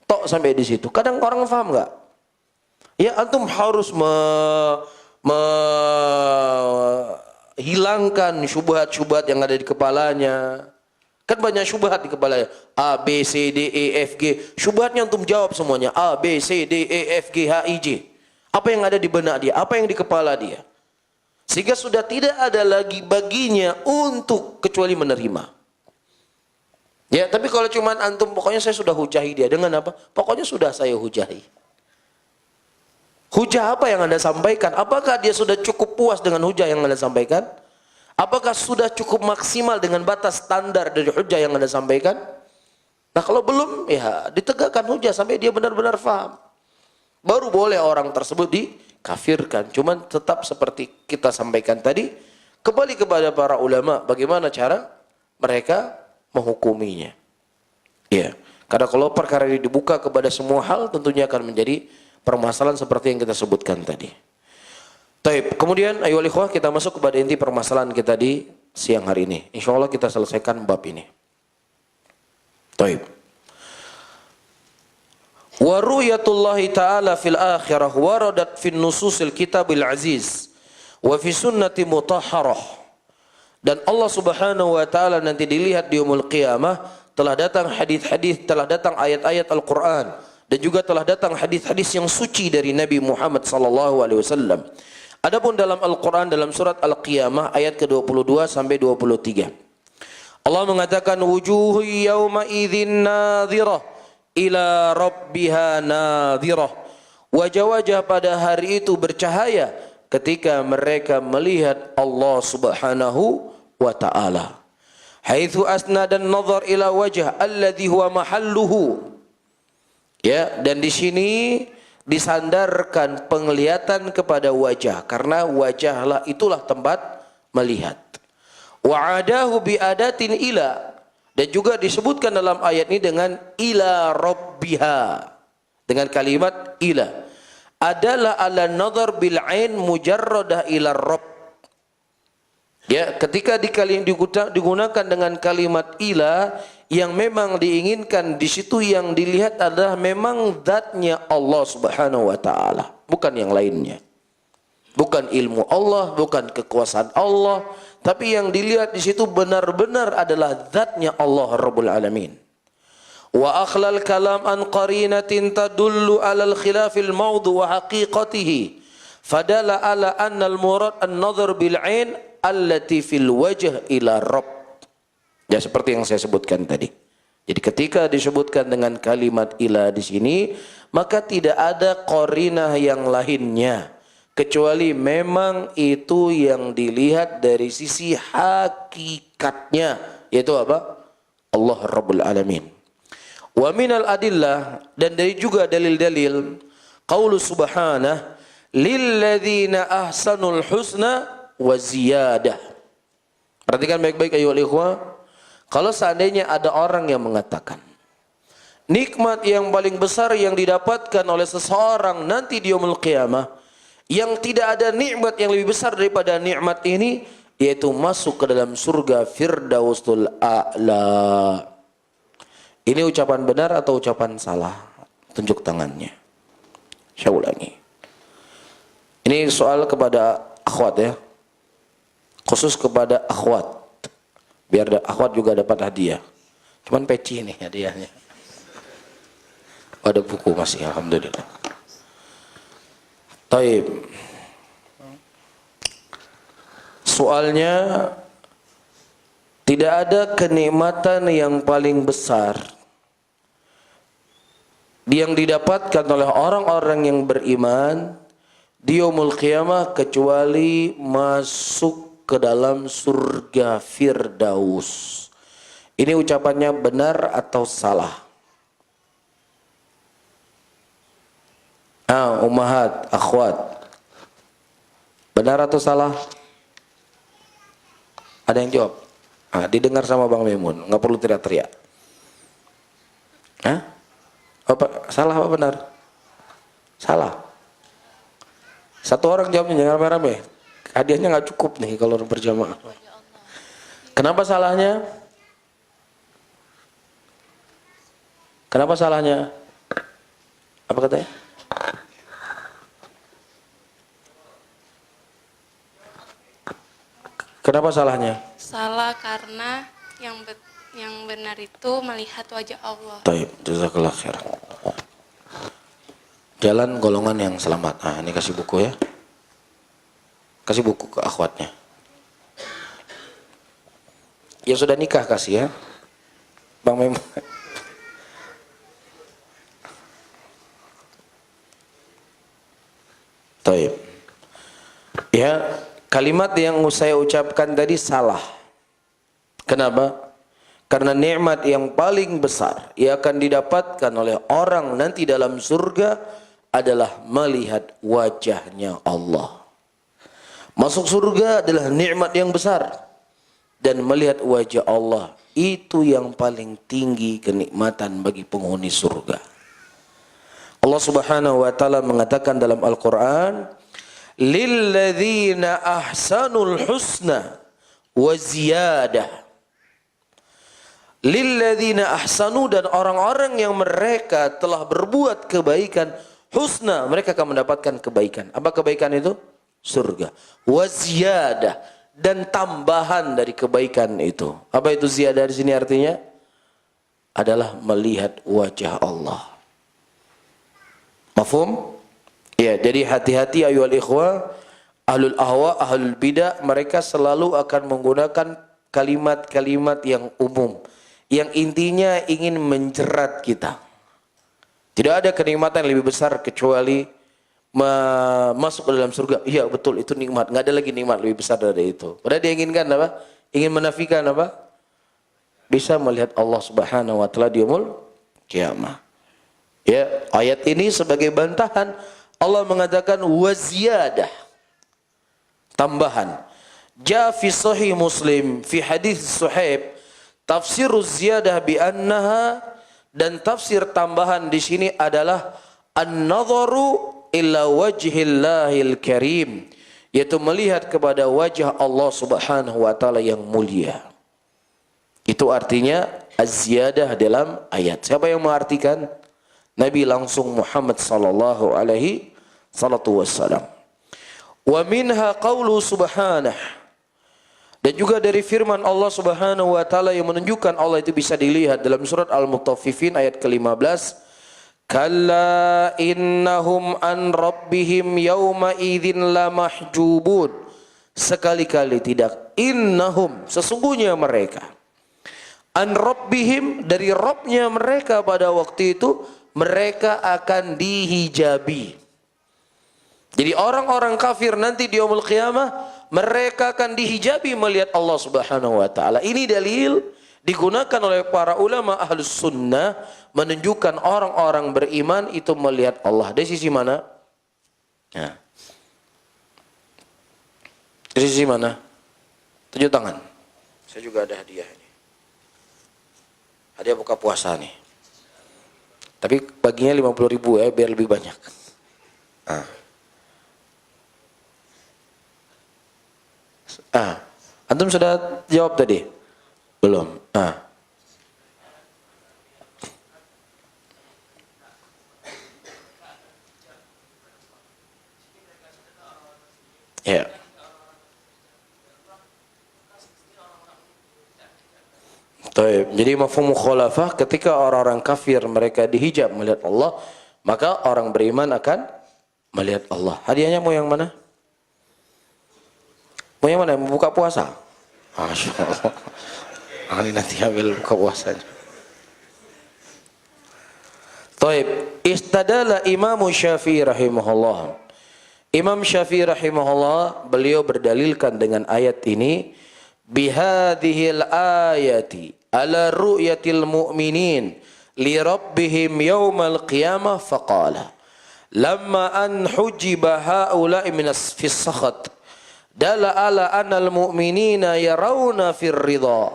Tok sampai di situ. Kadang orang paham enggak? Ya antum harus hilangkan syubhat-syubhat yang ada di kepalanya. Kan banyak syubhat di kepalanya. A, B, C, D, E, F, G. Syubhatnya antum jawab semuanya. A, B, C, D, E, F, G, H, I, J. Apa yang ada di benak dia? Apa yang di kepala dia? Sehingga sudah tidak ada lagi baginya untuk kecuali menerima. Ya, tapi kalau cuma antum pokoknya saya sudah hujahi dia. Dengan apa? Pokoknya sudah saya hujahi. Hujah apa yang Anda sampaikan? Apakah dia sudah cukup puas dengan hujah yang Anda sampaikan? Apakah sudah cukup maksimal dengan batas standar dari hujah yang Anda sampaikan? Nah kalau belum, ya ditegakkan hujah sampai dia benar-benar faham. Baru boleh orang tersebut dikafirkan. Cuman tetap seperti kita sampaikan tadi, kembali kepada para ulama bagaimana cara mereka menghukuminya. Ya, karena kalau perkara ini dibuka kepada semua hal tentunya akan menjadi permasalahan seperti yang kita sebutkan tadi. Taib. Kemudian ayo ikhwah kita masuk kepada inti permasalahan kita di siang hari ini. Insyaallah kita selesaikan bab ini. Taib. Wa ru'yatullahi ta'ala fil akhirah waradat fin nususil kitabil aziz wa fi sunnati mutahharah. Dan Allah Subhanahu wa taala nanti dilihat di yaumul qiyamah telah datang hadis-hadis, telah datang ayat-ayat Al-Qur'an dan juga telah datang hadis-hadis yang suci dari Nabi Muhammad sallallahu alaihi wasallam. Adapun dalam Al-Qur'an dalam surat Al-Qiyamah ayat ke-22 sampai 23. Allah mengatakan wujuhu yauma idzin nadhirah ila rabbiha nadhirah. Wajah-wajah pada hari itu bercahaya ketika mereka melihat Allah Subhanahu wa taala. Haitsu asnada an-nazar ila wajh alladhi huwa mahalluhu. Ya, dan di sini disandarkan penglihatan kepada wajah, karena wajahlah itulah tempat melihat. Wa adahu bi adatin ila, dan juga disebutkan dalam ayat ini dengan ila rabbiha, dengan kalimat ila, adalah ala nazar bil ain mujarradah ila rabb. Ya, ketika digunakan dengan kalimat ila, yang memang diinginkan di situ yang dilihat adalah memang zatnya Allah Subhanahu wa taala, bukan yang lainnya. Bukan ilmu Allah, bukan kekuasaan Allah, tapi yang dilihat di situ benar-benar adalah zatnya Allah Rabbul Alamin. Wa akhlal kalam an qarinatin tadullu ala al-khilafil mawdu wa haqiqatihi, fadala ala anna al-murad an-nazar bil ain allati fil wajh ila rabb. Ya, seperti yang saya sebutkan tadi. Jadi ketika disebutkan dengan kalimat ila di sini, maka tidak ada qarinah yang lainnya kecuali memang itu yang dilihat dari sisi hakikatnya, yaitu apa? Allah Rabbul Alamin. Wa minal adillah, dan dari juga dalil-dalil, qaulu subhanah lilladzina ahsanul husna wa ziyadah. Perhatikan baik-baik ayyuhal ikhwah. Kalau seandainya ada orang yang mengatakan nikmat yang paling besar yang didapatkan oleh seseorang nanti di yaumul qiyamah, yang tidak ada nikmat yang lebih besar daripada nikmat ini, yaitu masuk ke dalam surga Firdausul A'la. Ini ucapan benar atau ucapan salah? Tunjuk tangannya. Saya ulangi. Ini soal kepada akhwat ya. Khusus kepada akhwat. Biar akhwat juga dapat hadiah. Cuman peci nih hadiahnya. Ada buku masih, alhamdulillah. Taib. Soalnya, tidak ada kenikmatan yang paling besar yang didapatkan oleh orang-orang yang beriman di yaumul qiyamah kecuali masuk ke dalam surga Firdaus. Ini ucapannya benar atau salah? Ummahat, akhwat, benar atau salah? Ada yang jawab? Didengar sama Bang Memun, nggak perlu teriak-teriak. Salah apa benar? Salah. Satu orang jawabnya, jangan rame-rame. Hadiahnya nggak cukup nih kalau berjamaah. Kenapa salahnya? Kenapa salahnya? Apa katanya? Kenapa salahnya? Salah karena yang benar itu melihat wajah Allah. Taib, jazakallah khair. Jalan golongan yang selamat. Ini kasih buku ya. Kasih buku ke akhwatnya. Yang sudah nikah kasih ya. Bang Mem. Taib. Ya, kalimat yang saya ucapkan tadi salah. Kenapa? Karena nikmat yang paling besar yang akan didapatkan oleh orang nanti dalam surga adalah melihat wajahnya Allah. Masuk surga adalah nikmat yang besar, dan melihat wajah Allah itu yang paling tinggi kenikmatan bagi penghuni surga. Allah Subhanahu wa taala mengatakan dalam Al-Qur'an, lilladzina ahsanul husna wa ziyadah. Lilladzina ahsanu, dan orang-orang yang mereka telah berbuat kebaikan, husna, mereka akan mendapatkan kebaikan. Apa kebaikan itu? Surga. Wa ziyadah, dan tambahan dari kebaikan itu. Apa itu ziyadah di sini artinya? Adalah melihat wajah Allah. Mafhum? Ya, jadi hati-hati ayyuhal ikhwah, ahlul ahwa, ahlul bidah, mereka selalu akan menggunakan kalimat-kalimat yang umum, yang intinya ingin menjerat kita. Tidak ada kenikmatan yang lebih besar kecuali masuk ke dalam surga. Iya betul, itu nikmat. Nggak ada lagi nikmat lebih besar dari itu. Padahal dia inginkan apa? Ingin menafikan apa? Bisa melihat Allah Subhanahu wa taala di yaumul qiyamah. Ya, ayat ini sebagai bantahan Allah mengatakan waziyadah, tambahan. Ja fi sahih Muslim fi hadis Suhaib tafsir ziyadah bi annaha, dan tafsir tambahan di sini adalah an-nadharu ila wajhillahil karim, yaitu melihat kepada wajah Allah Subhanahu wa taala yang mulia. Itu artinya az-ziyadah dalam ayat. Siapa yang mengartikan? Nabi langsung Muhammad sallallahu alaihi wasallam. Wa minha qawlu subhanah, dan juga dari firman Allah Subhanahu wa taala yang menunjukkan Allah itu bisa dilihat dalam surat Al-Mutaffifin ayat ke-15. Kalla innahum an rabbihim yawma idzin lamahjubun. Sekali-kali tidak. Innahum, sesungguhnya mereka. An rabbihim, dari Rabbnya mereka pada waktu itu, mereka akan dihijabi. Jadi orang-orang kafir nanti di yaumul qiyamah, mereka akan dihijabi melihat Allah Subhanahu wa taala. Ini dalil digunakan oleh para ulama ahlus sunnah menunjukkan orang-orang beriman itu melihat Allah. Dari sisi mana? Nah. Dari sisi mana? Tunjuk tangan. Saya juga ada hadiah ini. Hadiah buka puasa nih. Tapi baginya 50.000 ya, biar lebih banyak. Antum sudah jawab tadi? Belum. Ya. Jadi mafhum mukhalafah, ketika orang-orang kafir mereka dihijab melihat Allah, maka orang beriman akan melihat Allah. Hadiahnya mau yang mana? Mau yang mana? Mau buka puasa? Masya Allah. Ini nanti ambil buka puasanya. Taib. Istadala Imam Syafi'i rahimahullah. Imam Syafi'i rahimahullah, beliau berdalilkan dengan ayat ini, bihadhil ayati ala ru'yatil mu'minin li rabbihim yawmal qiyamah faqala lamma an hujiba haula'i minas fis sakhat dala ala anal mu'minina yarawna fir ridha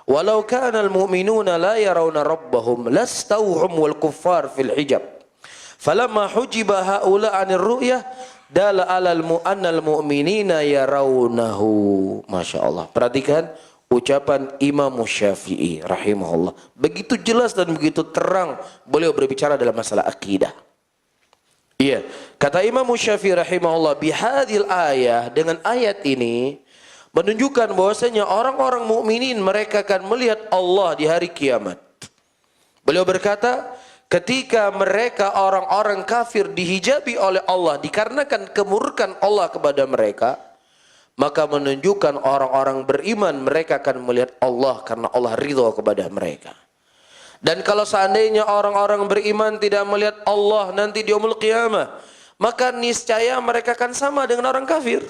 walau kana al mu'minuna la yarawna rabbahum lastawhum wal kuffar fil hijab falamma hujiba haula anir ru'yah dala alal mu'annal mu'minina yarawnahu. Masya Allah. Perhatikan ucapan Imam Syafi'i rahimahullah. Begitu jelas dan begitu terang beliau berbicara dalam masalah akidah. Iya. Kata Imam Syafi'i rahimahullah, bihadil ayah, dengan ayat ini menunjukkan bahwasanya orang-orang mukminin mereka akan melihat Allah di hari kiamat. Beliau berkata, ketika mereka orang-orang kafir dihijabi oleh Allah dikarenakan kemurkaan Allah kepada mereka, maka menunjukkan orang-orang beriman mereka akan melihat Allah karena Allah ridha kepada mereka. Dan kalau seandainya orang-orang beriman tidak melihat Allah nanti di yaumul qiyamah, maka niscaya mereka akan sama dengan orang kafir.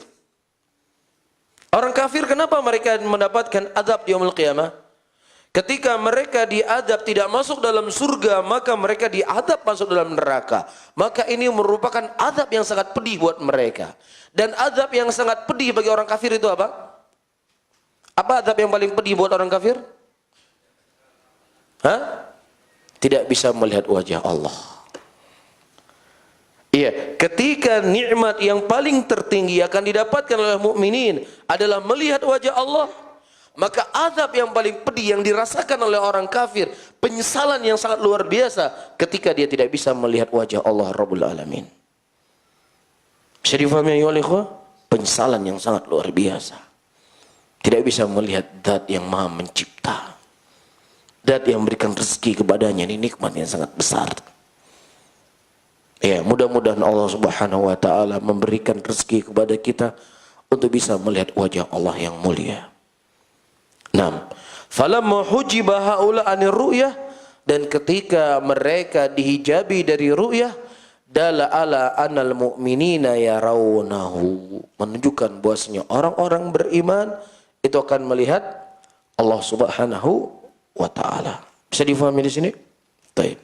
Orang kafir kenapa mereka mendapatkan azab di yaumul qiyamah? Ketika mereka diadab tidak masuk dalam surga, maka mereka diadab masuk dalam neraka. Maka ini merupakan adab yang sangat pedih buat mereka. Dan adab yang sangat pedih bagi orang kafir itu apa? Apa adab yang paling pedih buat orang kafir? Tidak bisa melihat wajah Allah. Iya, ketika nikmat yang paling tertinggi akan didapatkan oleh mukminin adalah melihat wajah Allah, maka azab yang paling pedih yang dirasakan oleh orang kafir, penyesalan yang sangat luar biasa ketika dia tidak bisa melihat wajah Allah Rabbul Alamin. Bisa difahami ya ikhwah? Penyesalan yang sangat luar biasa. Tidak bisa melihat zat yang maha mencipta, zat yang memberikan rezeki kepadanya, ini nikmat yang sangat besar. Ya, mudah-mudahan Allah Subhanahu wa taala memberikan rezeki kepada kita untuk bisa melihat wajah Allah yang mulia. Falamma hujiba haula anir ru'yah, dan ketika mereka dihijabi dari ru'yah, dala ala anal mu'minina yarawnahu, menunjukkan bahwasanya orang-orang beriman itu akan melihat Allah Subhanahu wa taala. Bisa difahami di sini? Baik.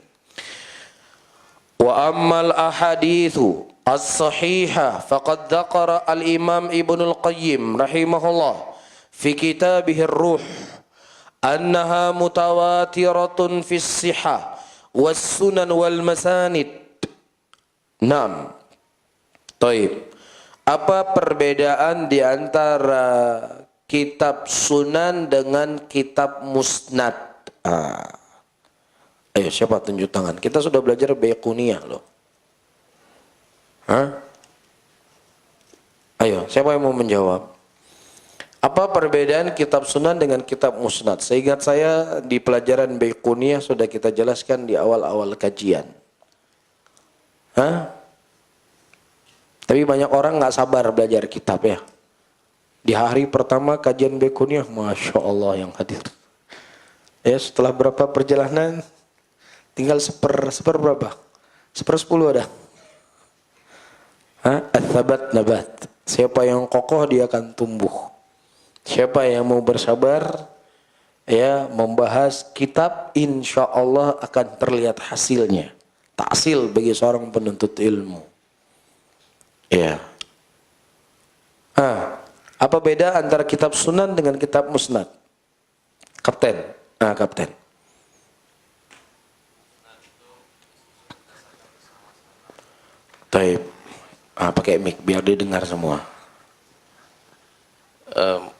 Wa ammal ahadithu as-sahihah faqad dzakara al-Imam Ibnul Qayyim rahimahullah fi kitabih ar-Ruh annaha mutawatiratun fi as-sihah was-sunan wal masanid. Naam. Taib. Apa perbedaan di antara kitab sunan dengan kitab musnad? Ayo siapa tunjuk tangan? Kita sudah belajar Baiquniyah loh. Ayo, siapa yang mau menjawab? Apa perbedaan kitab sunan dengan kitab musnad? Seingat saya di pelajaran Baiquniyah sudah kita jelaskan di awal-awal kajian. Tapi banyak orang nggak sabar belajar kitab ya. Di hari pertama kajian Baiquniyah, Masya Allah yang hadir. Ya setelah berapa perjalanan, tinggal seper berapa? 1/10 ada. At-thabat nabat. Siapa yang kokoh dia akan tumbuh. Siapa yang mau bersabar ya membahas kitab, insya Allah akan terlihat hasilnya. Tahsil bagi seorang penuntut ilmu. Ya. Apa beda antara kitab sunan dengan kitab musnad? Kapten. Kapten. Taib. Pakai mic biar didengar semua.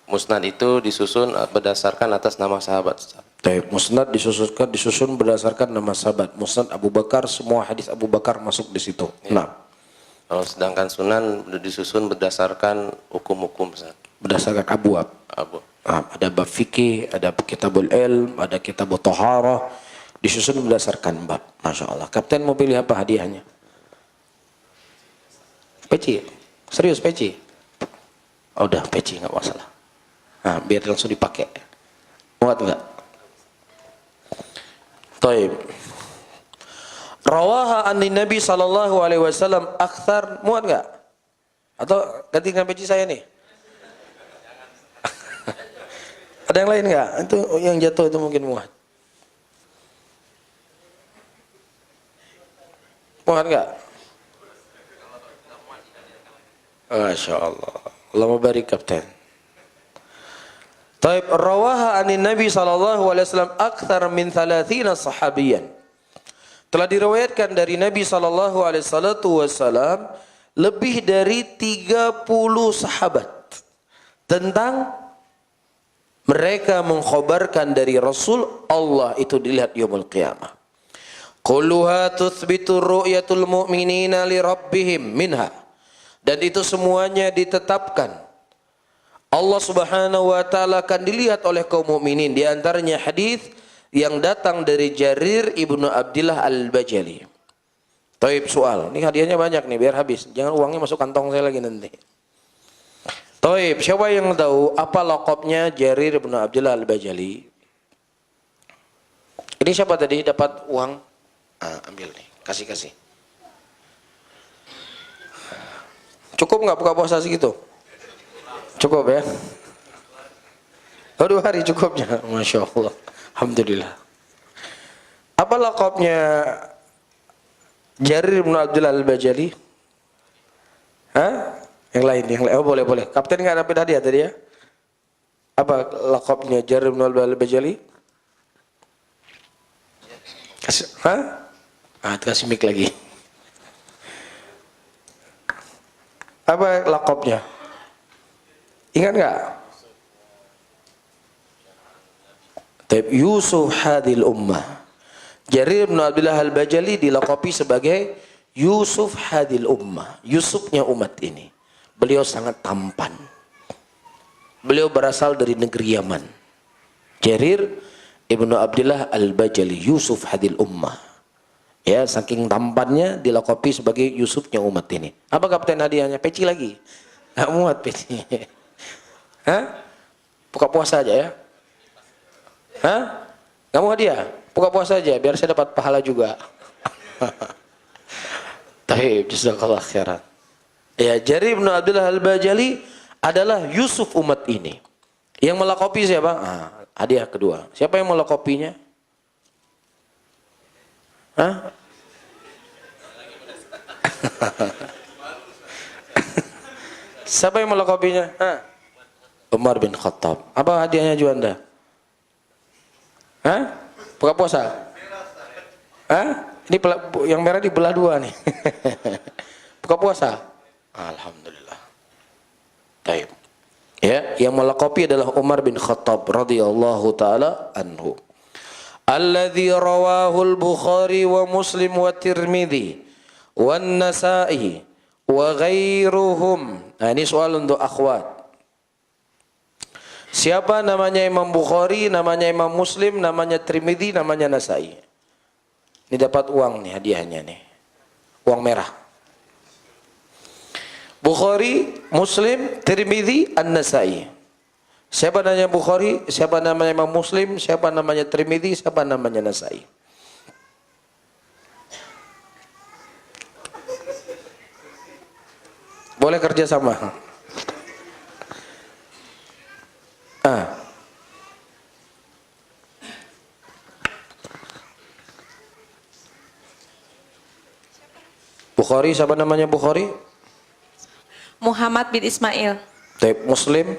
Musnad itu disusun berdasarkan atas nama sahabat. Taib. Musnad disusun berdasarkan nama sahabat. Musnad Abu Bakar, semua hadis Abu Bakar masuk di situ. Ya. Nah. Kalau sedangkan sunan disusun berdasarkan hukum-hukum. Berdasarkan abwab. Ada bab fikih, ada kitabul ilm, ada kitabul taharah. Disusun berdasarkan bab. Masya Allah. Kapten mau pilih apa hadiahnya? Peci? Serius peci? Oh, udah peci nggak masalah. Biar langsung dipakai. Muat nggak? Taib. Rawaha an Nabi sallallahu alaihi wasallam akthar, muat nggak? Atau gantikan peci saya nih? Ada yang lain nggak? Itu yang jatuh itu mungkin muat. Muat nggak? Masya Allah. Allahumma barik kapten. Taib rawaha anin Nabi sallallahu alaihi wasallam akthar min 30 sahabiyan. Telah diriwayatkan dari Nabi sallallahu alaihi wasallam lebih dari 30 sahabat tentang mereka mengkhabarkan dari Rasul Allah itu dilihat yaumul qiyamah. Kulluha tuthbitu ru'yatul mu'minina li rabbihim minha. Dan itu semuanya ditetapkan. Allah Subhanahu wa taala akan dilihat oleh kaum mukminin. Di antaranya hadis yang datang dari Jarir ibnu Abdillah al-Bajali. Taib soal. Ini hadiahnya banyak nih biar habis. Jangan uangnya masuk kantong saya lagi nanti. Taib, siapa yang tahu apa laqabnya Jarir ibnu Abdillah al-Bajali? Ini siapa tadi dapat uang? Ambil nih, kasih. Cukup nggak buka puasa segitu? Cukup ya? 2 hari cukupnya, Masya Allah. Alhamdulillah. Apa laqabnya Jarir bin Abdullah al-Bajali? Yang lain. Oh boleh. Kapten nggak dapat hadiah tadi ya? Apa laqabnya Jarir bin Abdullah al-Bajali? Kasih mic lagi. Apa laqabnya? Ingat nggak? Yusuf hadil ummah. Jarir bin Abdullah al-Bajali dilaqabi sebagai Yusuf hadil ummah. Yusufnya umat ini. Beliau sangat tampan. Beliau berasal dari negeri Yaman. Jarir ibnu Abdullah al-Bajali, Yusuf hadil ummah. Ya, saking tampannya dilaqabi sebagai Yusufnya umat ini. Apa kapten hadiahnya? Peci lagi. Nggak muat peci. Buka puasa aja ya. Nggak mau hadiah? Buka puasa aja biar saya dapat pahala juga. Taib, jazakallah khairan. Ya, Jarir bin Abdullah al-Bajali adalah Yusuf umat ini. Yang melaqabi siapa? Hadiah kedua. Siapa yang melaqabinya? Siapa yang melengkapinya? Umar bin Khattab. Apa hadiahnya Juanda? Hah? Buka puasa? Hah? Ini yang merah dibelah dua nih. Buka puasa? Alhamdulillah. Baik. Ya, yang melengkapi adalah Umar bin Khattab radhiyallahu taala anhu. Alladzi rawahu al-Bukhari wa Muslim wa Tirmidzi wa An-Nasa'i wa ghairuhum. Nah, ini soal untuk akhwat. Siapa namanya Imam Bukhari, namanya Imam Muslim, namanya Tirmidzi, namanya Nasa'i. Ini dapat uang nih hadiahnya nih. Uang merah. Bukhari, Muslim, Tirmidzi, An-Nasa'i. Siapa namanya Bukhari, siapa namanya Imam Muslim, siapa namanya Tirmidzi, siapa namanya Nasa'i. Boleh kerja sama. Bukhari, siapa namanya Bukhari? Muhammad bin Ismail. Taib. Muslim?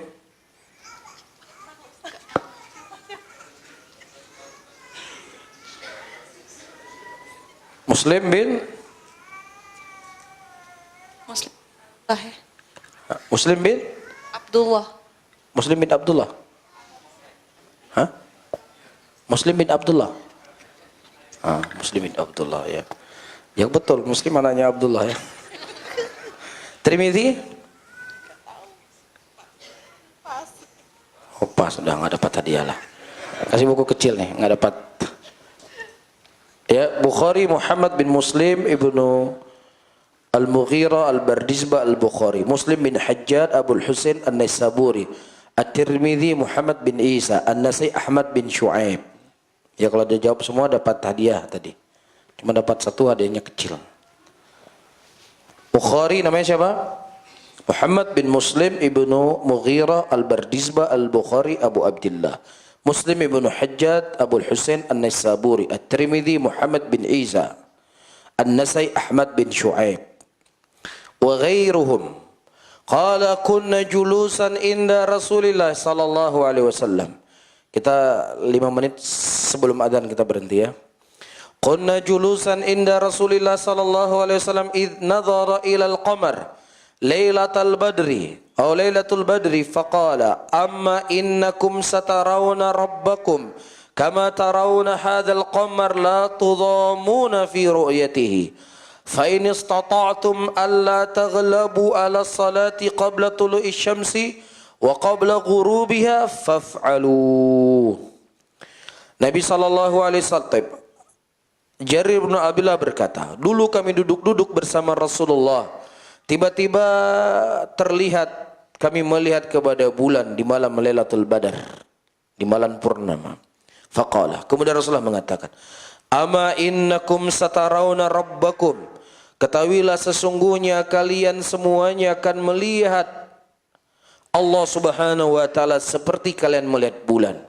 Muslim bin? Muslim. Muslim bin? Abdullah. Muslim bin Abdullah. Hah? Muslim bin Abdullah. Muslim bin Abdullah ya. Ya betul, Muslim anaknya Abdullah ya. Tirmidzi? Oh pas, sudah nggak dapat hadiah lah. Kasih buku kecil nih, nggak dapat. Ya, Bukhari Muhammad bin Muslim ibnu Al-Mughirah Al-Bardizbah Al-Bukhari. Muslim bin Hajjaj Abul Husain An-Naisaburi. At-Tirmidzi Muhammad bin Isa. An-Nasai Ahmad bin Shu'aib. Ya kalau dia jawab semua dapat hadiah tadi. Cuma dapat satu, hadiahnya kecil. Bukhari namanya siapa? Muhammad bin Muslim ibnu Mughirah Al-Bardizbah Al-Bukhari Abu Abdullah. Muslim ibnu Hajjaj Abul Husain An-Naisaburi. At-Tirmidzi Muhammad bin Isa. An-Nasai Ahmad bin Shu'aib. Wa ghairuhum. Qala kunna julusan inda Rasulillah sallallahu alaihi wasallam. Kita 5 menit sebelum adzan kita berhenti ya. Kunna julusan inda Rasulillah sallallahu alaihi wasallam id nadhara ila al-qamar lailatal badri aw lailatul badri faqala amma innakum satarawna rabbakum kama tarawna hadzal qamar la tudhamuna fi ru'yatihi fa in istata'tum alla taghlabu ala salati qabla tulu'i syamsi wa qabla ghurubiha faf'alu. Nabi sallallahu alaihi wasallam Jarir bin Abdullah berkata, dulu kami duduk-duduk bersama Rasulullah. Tiba-tiba terlihat, kami melihat kepada bulan di malam Lailatul Badar, di malam purnama. Faqala, kemudian Rasulullah mengatakan, ama innakum satarawna rabbakum. Ketahuilah sesungguhnya kalian semuanya akan melihat Allah Subhanahu wa taala seperti kalian melihat bulan.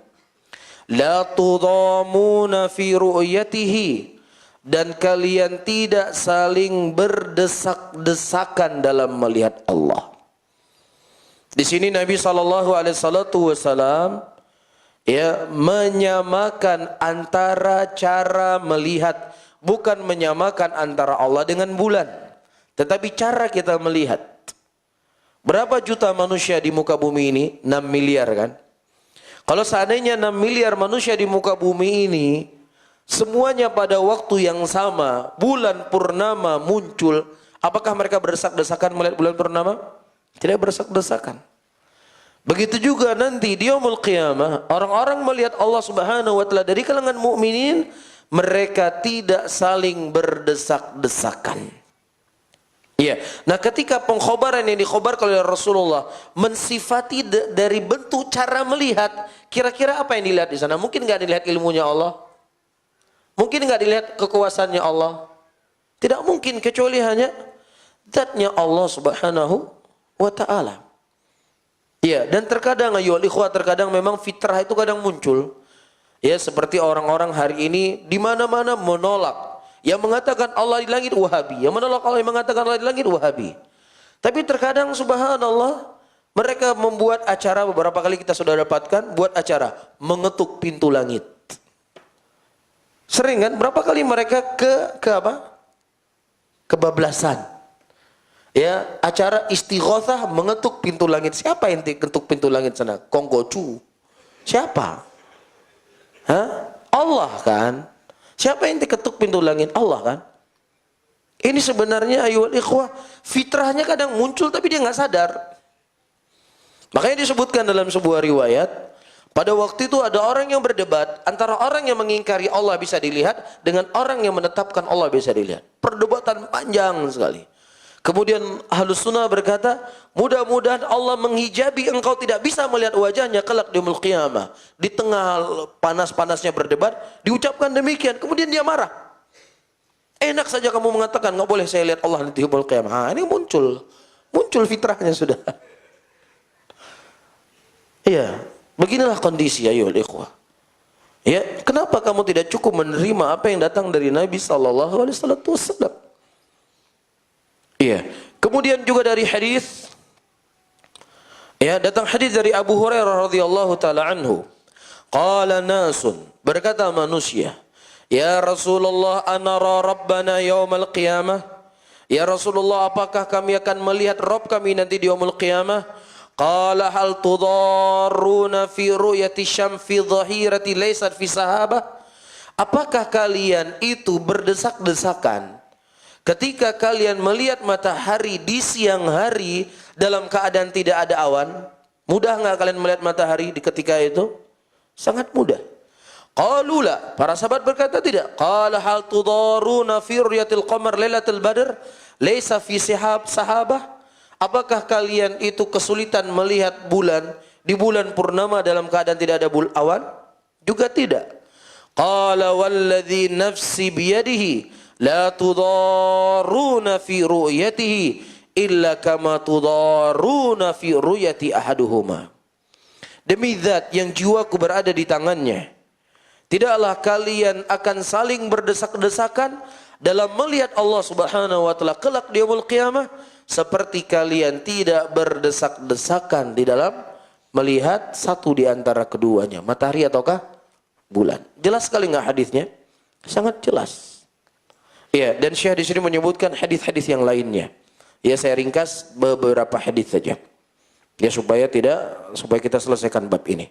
La tudhamuna fi ru'yatihi, dan kalian tidak saling berdesak-desakan dalam melihat Allah. Di sini Nabi sallallahu alaihi wasallam ya menyamakan antara cara melihat, bukan menyamakan antara Allah dengan bulan, tetapi cara kita melihat. Berapa juta manusia di muka bumi ini? 6 miliar kan? Kalau seandainya 6 miliar manusia di muka bumi ini semuanya pada waktu yang sama bulan purnama muncul, apakah mereka berdesak-desakan melihat bulan purnama? Tidak berdesak-desakan. Begitu juga nanti di yaumul qiyamah, orang-orang melihat Allah Subhanahu wa taala dari kalangan mukminin, mereka tidak saling berdesak-desakan. Iya. Nah, ketika pengkhabaran yang dikhabarkan oleh Rasulullah mensifati dari bentuk cara melihat, kira-kira apa yang dilihat di sana? Mungkin nggak dilihat ilmunya Allah? Mungkin nggak dilihat kekuasaannya Allah? Tidak mungkin, kecuali hanya zatnya Allah Subhanahu wa taala. Iya, dan terkadang ayo ikhwah, terkadang memang fitrah itu kadang muncul. Ya, seperti orang-orang hari ini di mana-mana menolak Yang mengatakan Allah di langit Wahabi. Yang menolak Allah yang mengatakan Allah di langit Wahabi. Tapi terkadang subhanallah mereka membuat acara, beberapa kali kita sudah dapatkan, buat acara mengetuk pintu langit. Sering kan? Berapa kali mereka ke apa? Kebablasan. Ya, acara istighothah mengetuk pintu langit. Siapa yang ketuk pintu langit sana? Konggocu. Siapa? Hah? Allah kan? Siapa yang diketuk pintu langit? Allah kan? Ini sebenarnya ayuhal ikhwah, fitrahnya kadang muncul tapi dia nggak sadar. Makanya disebutkan dalam sebuah riwayat, pada waktu itu ada orang yang berdebat antara orang yang mengingkari Allah bisa dilihat dengan orang yang menetapkan Allah bisa dilihat. Perdebatan panjang sekali. Kemudian Ahlus Sunnah berkata, mudah-mudahan Allah menghijabi engkau tidak bisa melihat wajahnya kelak di yaumul qiyamah. Di tengah panas-panasnya berdebat, diucapkan demikian. Kemudian dia marah. Enak saja kamu mengatakan, nggak boleh saya lihat Allah di yaumul qiyamah. Ini muncul fitrahnya sudah. Iya, beginilah kondisi ayyuhal ikhwah. Ya, kenapa kamu tidak cukup menerima apa yang datang dari Nabi sallallahu alaihi wasallam? Iya. Kemudian juga dari hadis, ya, datang hadis dari Abu Hurairah radhiyallahu taala anhu. Qala nasun, berkata manusia, ya Rasulullah, anara rabbana yaumal qiyamah. Ya Rasulullah, apakah kami akan melihat Rabb kami nanti di yaumul qiyamah? Qala hal tudarruna fi ru'yati syam fi dhahirati laysat fi sahabah? Apakah kalian itu berdesak-desakan ketika kalian melihat matahari di siang hari dalam keadaan tidak ada awan? Mudah nggak kalian melihat matahari di ketika itu? Sangat mudah. Qalu la, para sahabat berkata tidak. Qala hal tudaruna fi ru'yatil qamar lailatul badr laysa fi sahabah? Apakah kalian itu kesulitan melihat bulan di bulan purnama dalam keadaan tidak ada awan? Juga tidak. Qala walladzi nafsi biyadihi la tudarruna fi ru'yatihi illa kama tudarruna fi ru'yati ahaduhuma. Demi zat yang jiwaku berada di tangannya, tidaklah kalian akan saling berdesak-desakan dalam melihat Allah Subhanahu wa taala kelak di yaumul qiyamah seperti kalian tidak berdesak-desakan di dalam melihat satu di antara keduanya, matahari ataukah bulan. Jelas sekali nggak hadisnya? Sangat jelas. Ya, dan Syekh di sini menyebutkan hadis-hadis yang lainnya. Ya, saya ringkas beberapa hadis saja. Ya, supaya kita selesaikan bab ini.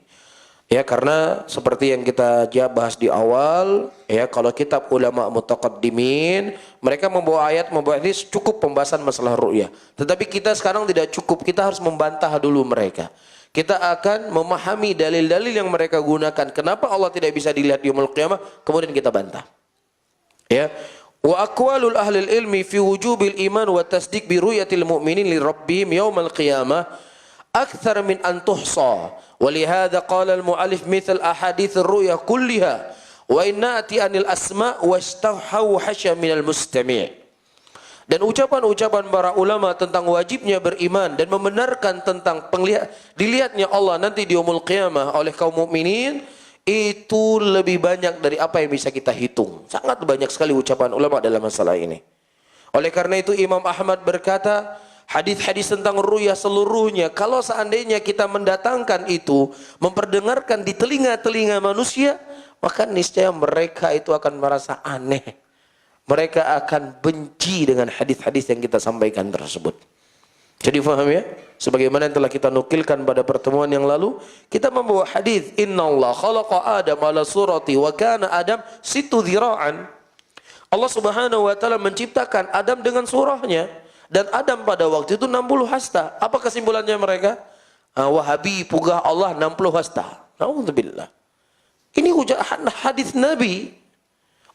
Ya, karena seperti yang kita bahas di awal, ya, kalau kitab ulama mutaqaddimin, mereka membawa ayat, membawa hadis cukup pembahasan masalah ru'yah. Tetapi kita sekarang tidak cukup, kita harus membantah dulu mereka. Kita akan memahami dalil-dalil yang mereka gunakan. Kenapa Allah tidak bisa dilihat di yaumul qiyamah? Kemudian kita bantah. Ya. Wa aqwalul ahlil ilmi fi wujubil iman wa tasdiq bi ru'yatil mu'minin li rabbihim yaumal qiyamah akthar min an tuhsa. Walihada qala al-mu'allif mithal ahadits ar-ru'ya kulliha wa innati anil asma' wastahau hasya minal mustami'. Dan ucapan-ucapan para ulama tentang wajibnya beriman dan membenarkan tentang dilihatnya Allah nanti di yaumul qiyamah oleh kaum mukminin itu lebih banyak dari apa yang bisa kita hitung. Sangat banyak sekali ucapan ulama dalam masalah ini. Oleh karena itu Imam Ahmad berkata, hadis-hadis tentang ru'yah seluruhnya, kalau seandainya kita mendatangkan itu, memperdengarkan di telinga-telinga manusia, maka niscaya mereka itu akan merasa aneh. Mereka akan benci dengan hadis-hadis yang kita sampaikan tersebut. Jadi faham ya? Sebagaimana yang telah kita nukilkan pada pertemuan yang lalu, kita membawa hadis Innallaha khalaqa Adam ala surati wa kana Adam situ dhira'an. Allah Subhanahu wa taala menciptakan Adam dengan surahnya. Dan Adam pada waktu itu 60 hasta. Apa kesimpulannya mereka? Wahabi pugah Allah 60 hasta. Alhamdulillah. Ini hadis Nabi.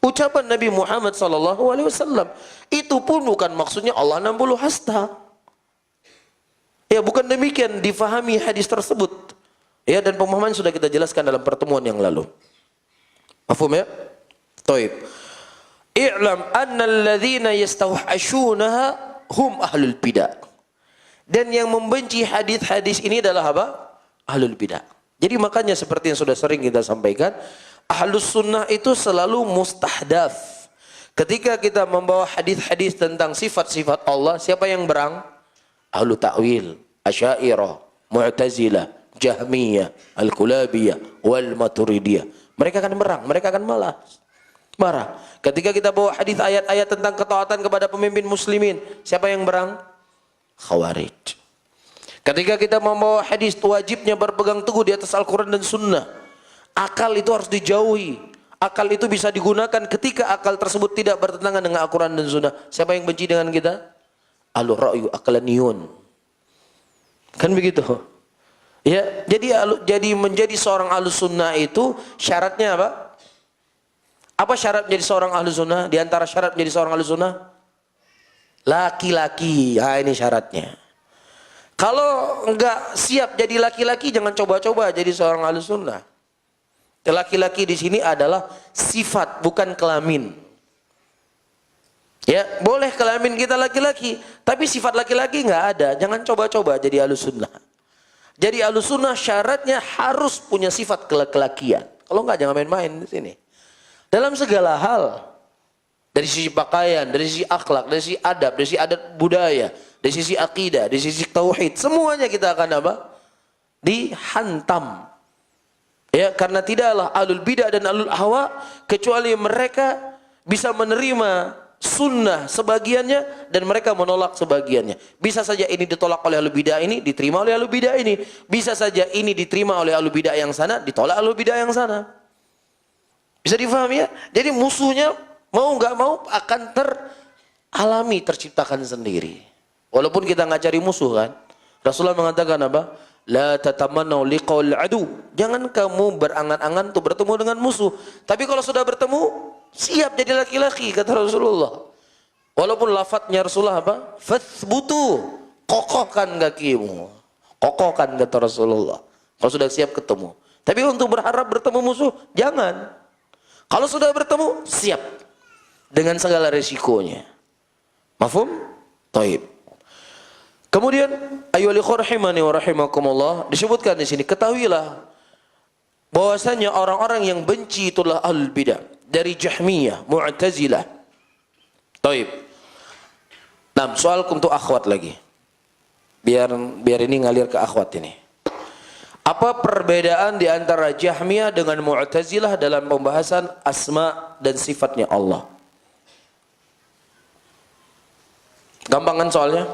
Ucapan Nabi Muhammad SAW. Itu pun bukan maksudnya Allah 60 hasta. Ya, bukan demikian difahami hadis tersebut. Ya, dan pemahaman sudah kita jelaskan dalam pertemuan yang lalu. Mafhum ya? Taib. I'lam anna alladhina yastawhashunaha hum ahlul bidah. Dan yang membenci hadis-hadis ini adalah apa? Ahlul bidah. Jadi makanya seperti yang sudah sering kita sampaikan, ahlus sunnah itu selalu mustahdaf. Ketika kita membawa hadis-hadis tentang sifat-sifat Allah, siapa yang berang? Ahlu ta'wil, Asy'ariyah, Mu'tazilah, Jahmiyah, Al-Kulabiyah, wal Maturidiyah. Mereka akan berang, mereka akan marah. Ketika kita bawa hadis ayat-ayat tentang ketaatan kepada pemimpin muslimin, siapa yang berang? Khawarij. Ketika kita membawa hadis wajibnya berpegang teguh di atas Al-Quran dan Sunnah, akal itu harus dijauhi. Akal itu bisa digunakan ketika akal tersebut tidak bertentangan dengan Al-Quran dan Sunnah. Siapa yang benci dengan kita? Ahlur ra'yu aqlaniyun. Kan begitu? Ya, jadi menjadi seorang ahlus sunnah itu syaratnya apa? Apa syarat menjadi seorang ahlus sunnah? Di antara syarat menjadi seorang ahlus sunnah, laki-laki. Ini syaratnya. Kalau enggak siap jadi laki-laki, jangan coba-coba jadi seorang ahlus sunnah. Laki-laki di sini adalah sifat, bukan kelamin. Ya, boleh kelamin kita laki-laki, tapi sifat laki-laki enggak ada. Jangan coba-coba jadi ahlus sunnah. Jadi ahlus sunnah syaratnya harus punya sifat kelaki-lakian. Kalau enggak, jangan main-main di sini. Dalam segala hal, dari sisi pakaian, dari sisi akhlak, dari sisi adab, dari sisi adat budaya, dari sisi akidah, dari sisi tauhid, semuanya kita akan apa? Dihantam. Ya, karena tidaklah ahlul bidah dan ahlul ahwa kecuali mereka bisa menerima sunnah sebagiannya dan mereka menolak sebagiannya. Bisa saja ini ditolak oleh ahlul bidah ini, diterima oleh ahlul bidah ini. Bisa saja ini diterima oleh ahlul bidah yang sana, ditolak ahlul bidah yang sana. Bisa difahami ya? Jadi musuhnya mau nggak mau akan terciptakan sendiri. Walaupun kita nggak cari musuh kan. Rasulullah mengatakan apa? La tatamannau liqaul adu. Jangan kamu berangan-angan untuk bertemu dengan musuh. Tapi kalau sudah bertemu, siap jadi laki-laki kata Rasulullah. Walaupun lafadznya Rasulullah apa? Fathbutu. Kokohkan kakimu. Kokohkan kata Rasulullah. Kalau sudah siap ketemu. Tapi untuk berharap bertemu musuh, jangan. Kalau sudah bertemu, siap dengan segala resikonya. Mafhum? Taib. Kemudian ayyuhal ikhwah rahimani wa rahimakumullah, disebutkan di sini, ketahuilah bahwasanya orang-orang yang benci itulah ahlul bidah dari Jahmiyah, Mu'tazilah. Taib. Nah, soal untuk akhwat lagi. Biar ini ngalir ke akhwat ini. Apa perbedaan di antara Jahmiyah dengan Mu'tazilah dalam pembahasan asma dan sifatnya Allah? Gampang kan soalnya?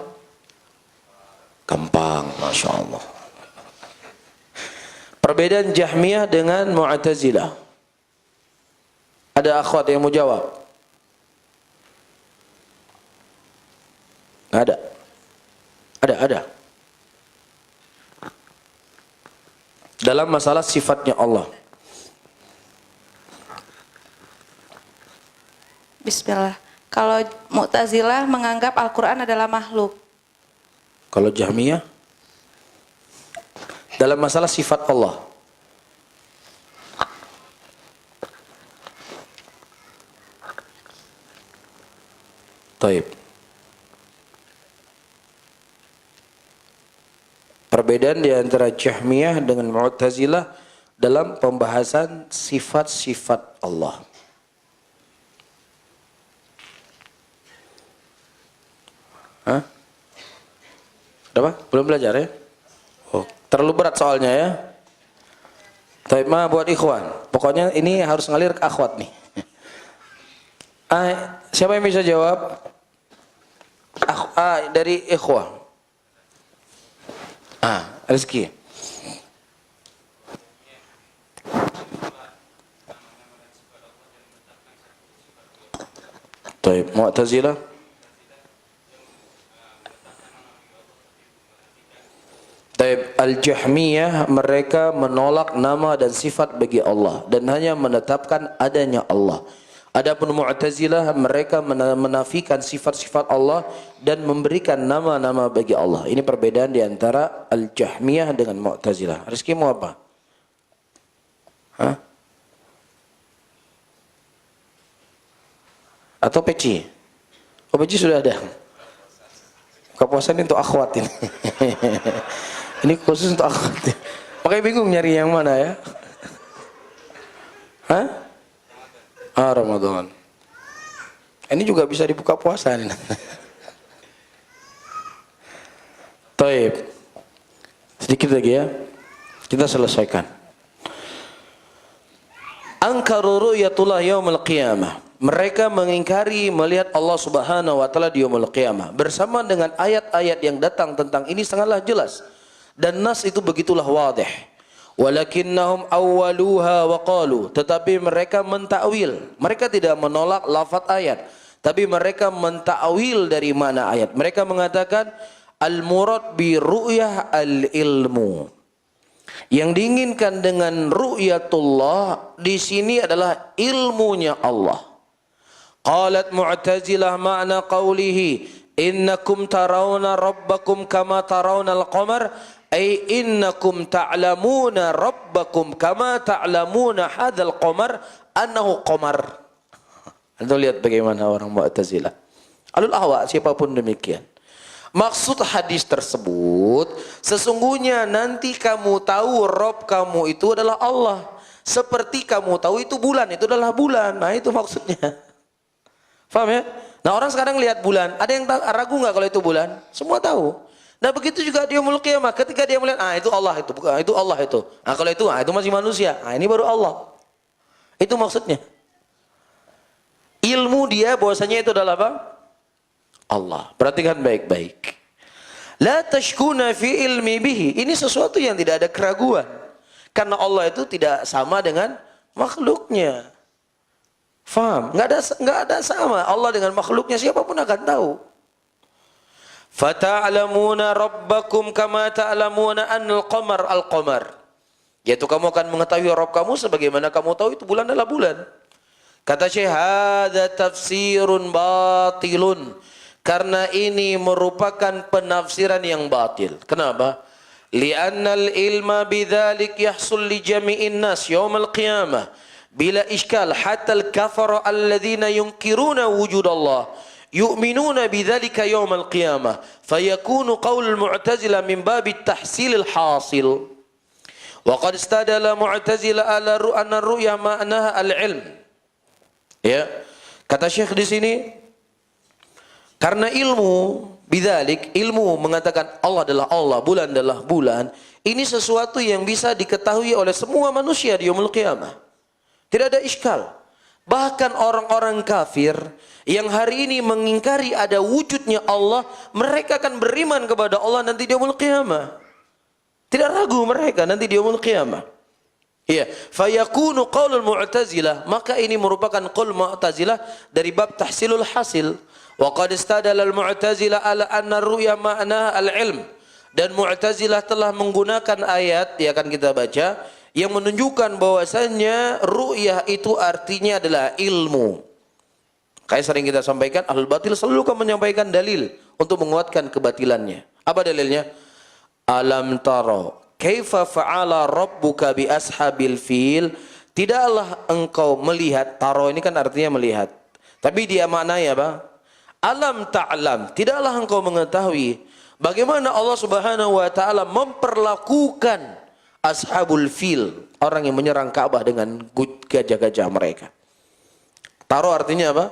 Gampang, Masya Allah. Perbedaan Jahmiyah dengan Mu'tazilah. Ada akhwat yang mau jawab? Nggak ada? Ada. Dalam masalah sifatnya Allah. Bismillah. Kalau Mu'tazilah menganggap Al-Quran adalah makhluk. Kalau Jahmiyah dalam masalah sifat Allah. Taib. Perbedaan di antara Jahmiyah dengan Mu'tazilah dalam pembahasan sifat-sifat Allah. Hah? Ada apa? Belum belajar ya? Oh, terlalu berat soalnya ya. Taib mah buat ikhwan. Pokoknya ini harus ngalir ke akhwat nih. Siapa yang bisa jawab? Dari ikhwah. Rizki. Taib, Mu'tazilah. Taib, Al-Jahmiyah mereka menolak nama dan sifat bagi Allah dan hanya menetapkan adanya Allah. Adapun Mu'tazilah mereka menafikan sifat-sifat Allah dan memberikan nama-nama bagi Allah. Ini perbedaan di antara Al-Jahmiyah dengan Mu'tazilah. Rizki mau apa? Hah? Atau peci? Oh, peci sudah ada. Kepuasan untuk akhwat ini. Ini khusus untuk akhwat. Pakai bingung nyari yang mana ya? Hah? Ramadan. Ini juga bisa dibuka puasa nih. Taib. Sedikit lagi ya. Kita selesaikan. Angkaru ru'yatullah yaumil qiyamah. Mereka mengingkari melihat Allah Subhanahu wa taala di yaumil qiyamah. Bersama dengan ayat-ayat yang datang tentang ini sangatlah jelas. Dan nas itu begitulah wadih. Walakinnahum awwaluha wa qalu. Tetapi mereka mentakwil. Mereka tidak menolak lafaz ayat, tapi mereka mentakwil dari mana ayat. Mereka mengatakan al-murad bi ru'yah al-ilmu. Yang diinginkan dengan ru'yatullah di sini adalah ilmunya Allah. Qalat Mu'tazilah ma'na qawlihi innakum tarawna rabbakum kama tarawna al-qamar ay innakum ta'lamuna rabbakum kama ta'lamuna hadzal qamar annahu qamar. Anda lihat bagaimana orang Mu'tazilah. Alul ahwa siapapun demikian. Maksud hadis tersebut, sesungguhnya nanti kamu tahu Rob kamu itu adalah Allah. Seperti kamu tahu itu bulan, itu adalah bulan. Nah itu maksudnya. Faham ya? Nah orang sekarang lihat bulan, ada yang ragu nggak kalau itu bulan? Semua tahu. Nah begitu juga dia yaumul qiyamah, ketika dia melihat, itu Allah itu, bukan itu Allah itu. Nah kalau itu masih manusia. Nah ini baru Allah. Itu maksudnya. Ilmu dia bahwasanya itu adalah apa? Allah. Perhatikan baik-baik. La tashkuna fi ilmi bihi. Ini sesuatu yang tidak ada keraguan. Karena Allah itu tidak sama dengan makhluknya. Faham? Nggak ada sama Allah dengan makhluknya, siapapun akan tahu. Fata'lamuna rabbakum kama ta'lamuna anil qamar al-qamar. Yaitu kamu akan mengetahui Rabb kamu sebagaimana kamu tahu itu bulan adalah bulan. Kata Syekh, hadza tafsirun batilun. Karena ini merupakan penafsiran yang batil. Kenapa? Li'annal ilma bidzalik yahsul li jami'in nas yaumil qiyamah bila iskal hatta al-kafara alladhina yunkiruna wujud Allah yu'minuna bidzalika yaumil qiyamah fayakunu qaul al-mu'tazilah min bab at-tahsil al-hasil. Wa qad istadala mu'tazilah ala anna ar-ru'ya ma'naha al-ilm. Ya. Kata Syekh di sini, karena ilmu, bidzalik, ilmu mengatakan Allah adalah Allah, bulan adalah bulan, ini sesuatu yang bisa diketahui oleh semua manusia di yaumul qiyamah. Tidak ada iskal. Bahkan orang-orang kafir yang hari ini mengingkari ada wujudnya Allah, mereka akan beriman kepada Allah nanti di yaumul qiyamah. Tidak ragu mereka nanti di yaumul qiyamah. Iya, fayakunu qaulul mu'tazilah, maka ini merupakan qaul mu'tazilah dari bab tahsilul hasil. Wa qad istadala al-mu'tazilah ala anna ar-ru'ya ma'naha al-ilm. Dan Mu'tazilah telah menggunakan ayat, ya akan kita baca, yang menunjukkan bahwasannya ru'yah itu artinya adalah ilmu. Kayak sering kita sampaikan, ahlul batil selalu akan menyampaikan dalil untuk menguatkan kebatilannya. Apa dalilnya? Alam taro kaifa fa'ala rabbuka bi ashabil fil. Tidaklah engkau melihat, taro ini kan artinya melihat. Tapi dia maknanya apa? Alam ta'lam, tidaklah engkau mengetahui bagaimana Allah Subhanahu wa taala memperlakukan ashabul fil, orang yang menyerang Ka'bah dengan gajah-gajah mereka. Taro artinya apa?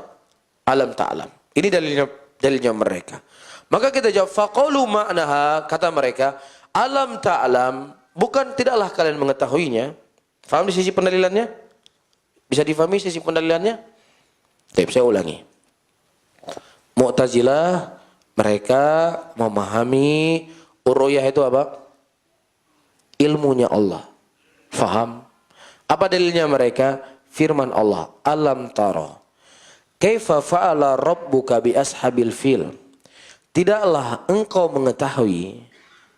Alam ta'lam. Ini dalilnya mereka. Maka kita jawab faqalu ma'naha, kata mereka, alam ta'lam, bukan tidaklah kalian mengetahuinya. Faham di sisi pendalilannya? Bisa difahami sisi pendalilannya? Saya ulangi. Mu'tazilah mereka memahami ru'yah itu apa? Ilmunya Allah. Faham? Apa dalilnya mereka? Firman Allah, alam taro kaifa fa'ala rabbuka bi ashabil fil. Tidaklah engkau mengetahui,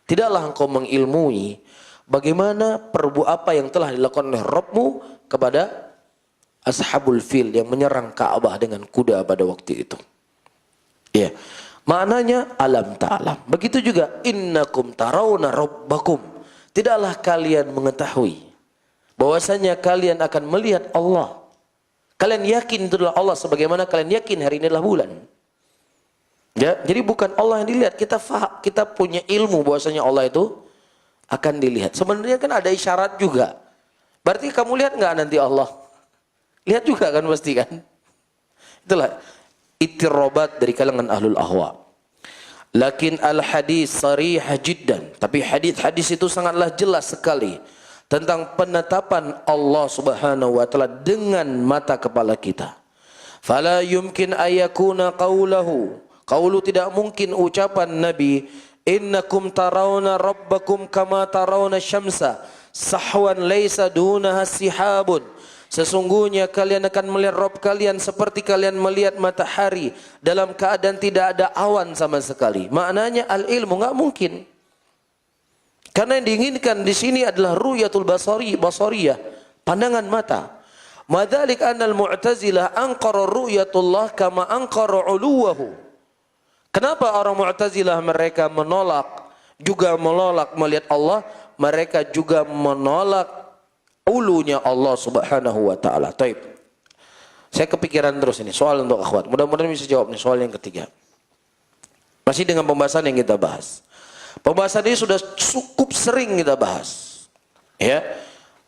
tidaklah engkau mengilmui bagaimana apa yang telah dilakukan oleh Rabbmu kepada ashabul fil yang menyerang Ka'bah dengan kuda pada waktu itu. Ya, maknanya alam ta'lam. Begitu juga innakum tarawna rabbakum. Tidaklah kalian mengetahui bahwasanya kalian akan melihat Allah. Kalian yakin itu adalah Allah sebagaimana kalian yakin hari ini adalah bulan. Ya, jadi bukan Allah yang dilihat, kita punya ilmu bahwasanya Allah itu akan dilihat. Sebenarnya kan ada isyarat juga. Berarti kamu lihat nggak nanti Allah? Lihat juga kan pasti kan? Itulah. ittirobat dari kalangan ahlul ahwa. Lakin al-hadis sarih jiddan. Tapi hadis-hadis itu sangatlah jelas sekali tentang penetapan Allah Subhanahu wa taala dengan mata kepala kita. Fala yumkin ayakuna qawluhu. Qawlu tidak mungkin ucapan Nabi, innakum tarawna rabbakum kama tarawna syamsa sahwan laysa dunaha sihabun. Sesungguhnya kalian akan melihat Rabb kalian seperti kalian melihat matahari dalam keadaan tidak ada awan sama sekali. Maknanya al-ilmu enggak mungkin. Karena yang diinginkan di sini adalah ru'yatul basariyah, pandangan mata. Madzalik annal mu'tazilah anqara ru'yatullah kama anqara 'uluwahu. Kenapa orang Mu'tazilah mereka menolak melihat Allah, mereka juga menolak ulunya Allah Subhanahu wa taala. Taib. Saya kepikiran terus ini soal untuk akhwat. Mudah-mudahan bisa jawab nih soal yang ketiga. Masih dengan pembahasan yang kita bahas. Pembahasan ini sudah cukup sering kita bahas. Ya.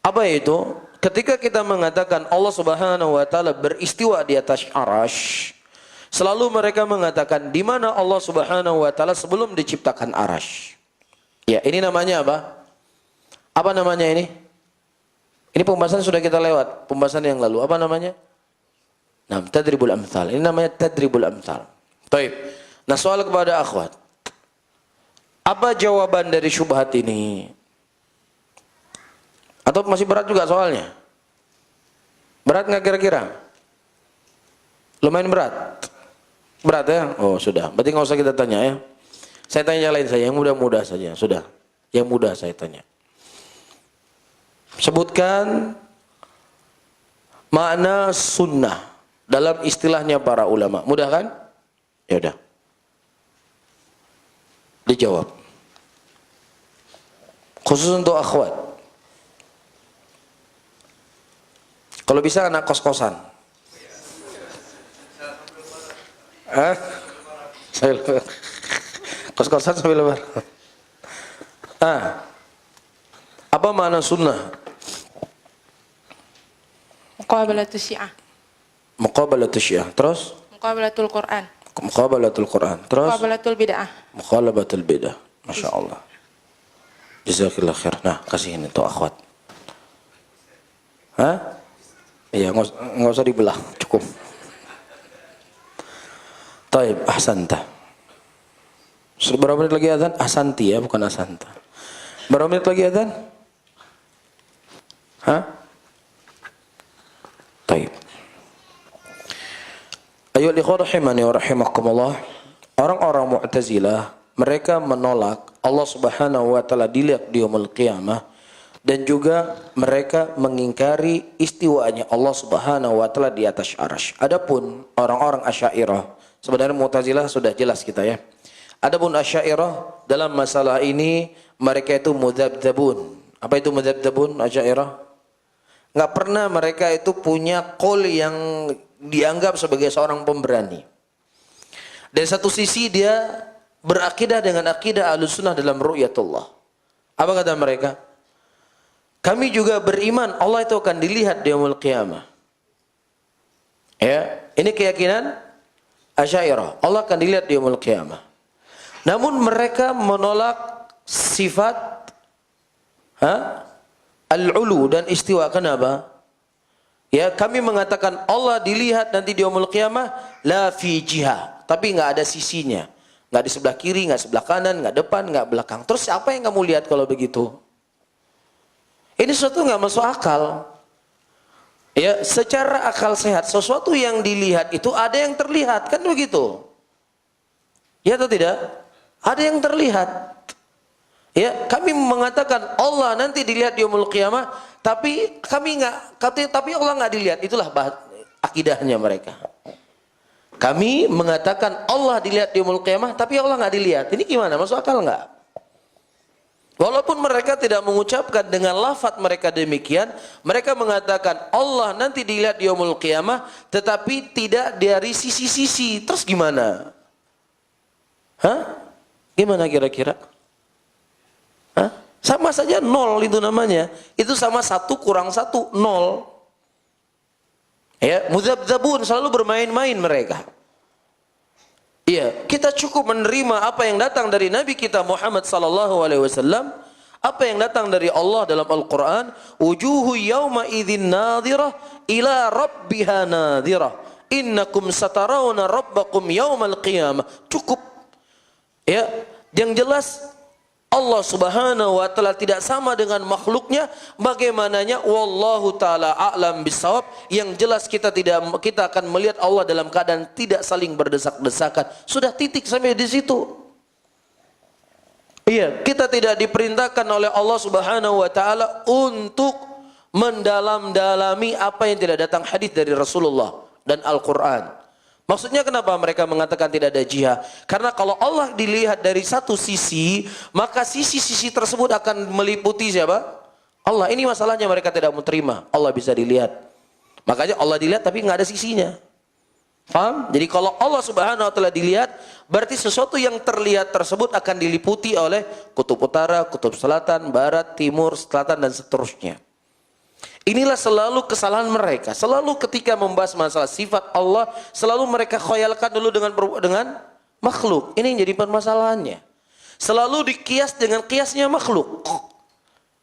Apa itu? Ketika kita mengatakan Allah Subhanahu wa taala beristiwa di atas arasy, selalu mereka mengatakan di mana Allah Subhanahu wa taala sebelum diciptakan arasy. Ya, ini namanya apa? Apa namanya ini? Ini pembahasan sudah kita lewat, pembahasan yang lalu. Apa namanya? Nah, tadribul amthal. Ini namanya tadribul amthal. Baik. Nah, soal kepada akhwat. Apa jawaban dari syubhat ini? Atau masih berat juga soalnya? Berat nggak kira-kira? Lumayan berat. Berat ya? Oh, sudah. Berarti nggak usah kita tanya ya. Saya tanya yang lain saja, yang mudah-mudah saja. Sudah. Yang mudah saya tanya. Sebutkan makna sunnah dalam istilahnya para ulama. Mudah kan? Ya udah. Dijawab. Khusus untuk akhwat. Kalau bisa anak kos-kosan. Kos-kosan sambil lebar. Apa makna sunnah? Muqabalatus Syiah. Muqabalatus Syiah. Terus? Muqabalatul Quran. Muqabalatul Quran. Terus? Muqabalatul bid'ah. Muqabalatul bid'ah. Masya Allah. Jazakillah khair. Nah, kasihin itu akhwat. Iya, nggak usah dibelah, cukup. Taib, ahsanta. Berapa menit lagi azan? Ahsanti ya, bukan ahsanta. Berapa menit lagi azan? Taib. Ayo ikhwan rahimani wa rahimakumullah. Orang-orang Mu'tazilah mereka menolak Allah Subhanahu wa taala dilihat di yaumul qiyamah, dan juga mereka mengingkari istiwanya Allah Subhanahu wa taala di atas arasy. Adapun orang-orang Asy'ariyah, sebenarnya Mu'tazilah sudah jelas kita ya. Adapun Asy'ariyah dalam masalah ini mereka itu mudzabdzabun. Apa itu mudzabdzabun Asy'ariyah? Nggak pernah mereka itu punya qaul yang dianggap sebagai seorang pemberani. Dari satu sisi dia berakidah dengan akidah Ahlussunnah dalam ru'yatullah. Apa kata mereka? Kami juga beriman Allah itu akan dilihat di yaumul qiyamah. Ya, ini keyakinan Asy'ariyah. Allah akan dilihat di yaumul qiyamah. Namun mereka menolak sifat al-ulu dan istiwa. Kenapa? Ya, kami mengatakan Allah dilihat nanti di yaumul qiyamah la fi jihah, tapi nggak ada sisinya. Nggak di sebelah kiri, nggak sebelah kanan, nggak depan, nggak belakang. Terus apa yang kamu lihat kalau begitu? Ini sesuatu nggak masuk akal. Ya, secara akal sehat, sesuatu yang dilihat itu ada yang terlihat, kan begitu? Ya atau tidak? Ada yang terlihat. Ya, kami mengatakan Allah nanti dilihat di yaumul qiyamah, tapi tapi Allah nggak dilihat. Itulah akidahnya mereka. Kami mengatakan Allah dilihat di yaumul qiyamah, tapi Allah nggak dilihat. Ini gimana? Masuk akal nggak? Walaupun mereka tidak mengucapkan dengan lafaz mereka demikian, mereka mengatakan Allah nanti dilihat di yaumul qiyamah, tetapi tidak dari sisi-sisi. Terus gimana? Gimana kira-kira? Sama saja nol itu namanya. Itu sama 1 kurang 1, 0. Ya, mudzabdzabun, selalu bermain-main mereka. Iya, kita cukup menerima apa yang datang dari Nabi kita Muhammad sallallahu alaihi wasallam, apa yang datang dari Allah dalam Al-Qur'an, wujuhu yauma idzin nadhirah ila rabbiha nadhirah. Innakum satarawna rabbakum yaumal qiyamah. Cukup. Ya, yang jelas Allah Subhanahu wa taala tidak sama dengan makhluknya. Bagaimananya wallahu taala a'lam bisawab. Yang jelas kita akan melihat Allah dalam keadaan tidak saling berdesak-desakan. Sudah titik sampai di situ. Iya, kita tidak diperintahkan oleh Allah Subhanahu wa taala untuk mendalam-dalami apa yang tidak datang hadis dari Rasulullah dan Al-Qur'an. Maksudnya kenapa mereka mengatakan tidak ada jihad? Karena kalau Allah dilihat dari satu sisi, maka sisi-sisi tersebut akan meliputi siapa? Allah. Ini masalahnya, mereka tidak mau terima Allah bisa dilihat. Makanya Allah dilihat tapi nggak ada sisinya. Paham? Jadi kalau Allah Subhanahu wa taala dilihat, berarti sesuatu yang terlihat tersebut akan diliputi oleh kutub utara, kutub selatan, barat, timur, selatan, dan seterusnya. Inilah selalu kesalahan mereka. Selalu ketika membahas masalah sifat Allah, selalu mereka khayalkan dulu dengan makhluk. Ini yang jadi permasalahannya. Selalu dikias dengan kiasnya makhluk.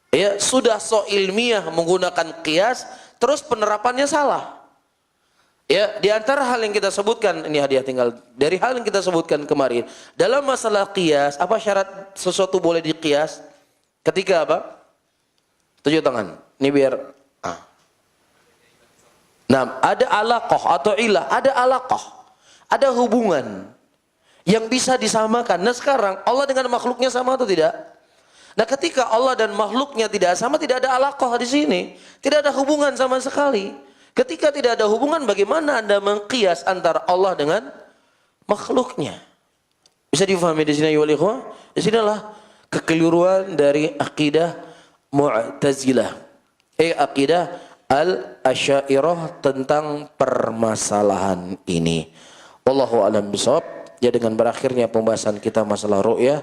Ya, sudah so ilmiah menggunakan kias, terus penerapannya salah. Ya, di antara hal yang kita sebutkan, ini hadiah tinggal, dari hal yang kita sebutkan kemarin, dalam masalah kias, apa syarat sesuatu boleh dikias? Ketika apa? Tujuh tangan. Ini biar nah, ada alaqah atau ilah, ada alaqah, ada hubungan yang bisa disamakan. Nah sekarang Allah dengan makhluknya sama atau tidak? Nah ketika Allah dan makhluknya tidak sama, tidak ada alaqah di sini, tidak ada hubungan sama sekali. Ketika tidak ada hubungan, bagaimana Anda mengqiyas antara Allah dengan makhluknya? Bisa difahami di sini ya ikhwah? Di sinilah kekeliruan dari akidah Mu'tazilah, akidah Al-Asy'ariyah tentang permasalahan ini. Wallahu a'lam bishawab. Ya, dengan berakhirnya pembahasan kita masalah ru'yah,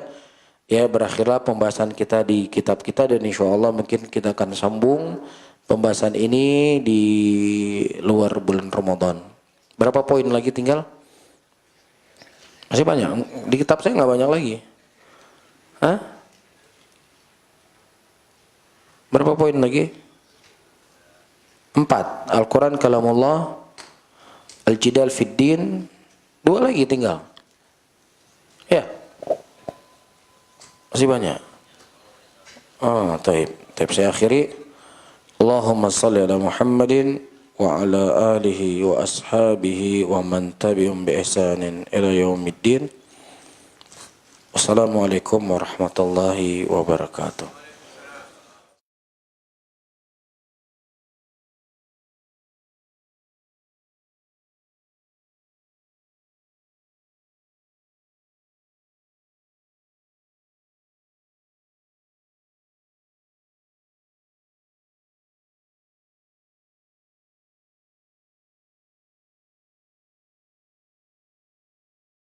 ya berakhirlah pembahasan kita di kitab kita, dan insyaallah mungkin kita akan sambung pembahasan ini di luar bulan Ramadan. Berapa poin lagi tinggal? Masih banyak. Di kitab saya nggak banyak lagi. Hah? Berapa poin lagi? 4. Al-Quran kalamullah, Al-Jidal fid din, 2 lagi tinggal. Ya. Masih banyak. Taib. Saya akhiri. Allahumma salli ala Muhammadin wa ala alihi wa ashabihi wa man tabi'um bi ihsanin ila yaumiddin. Wassalamualaikum warahmatullahi wabarakatuh.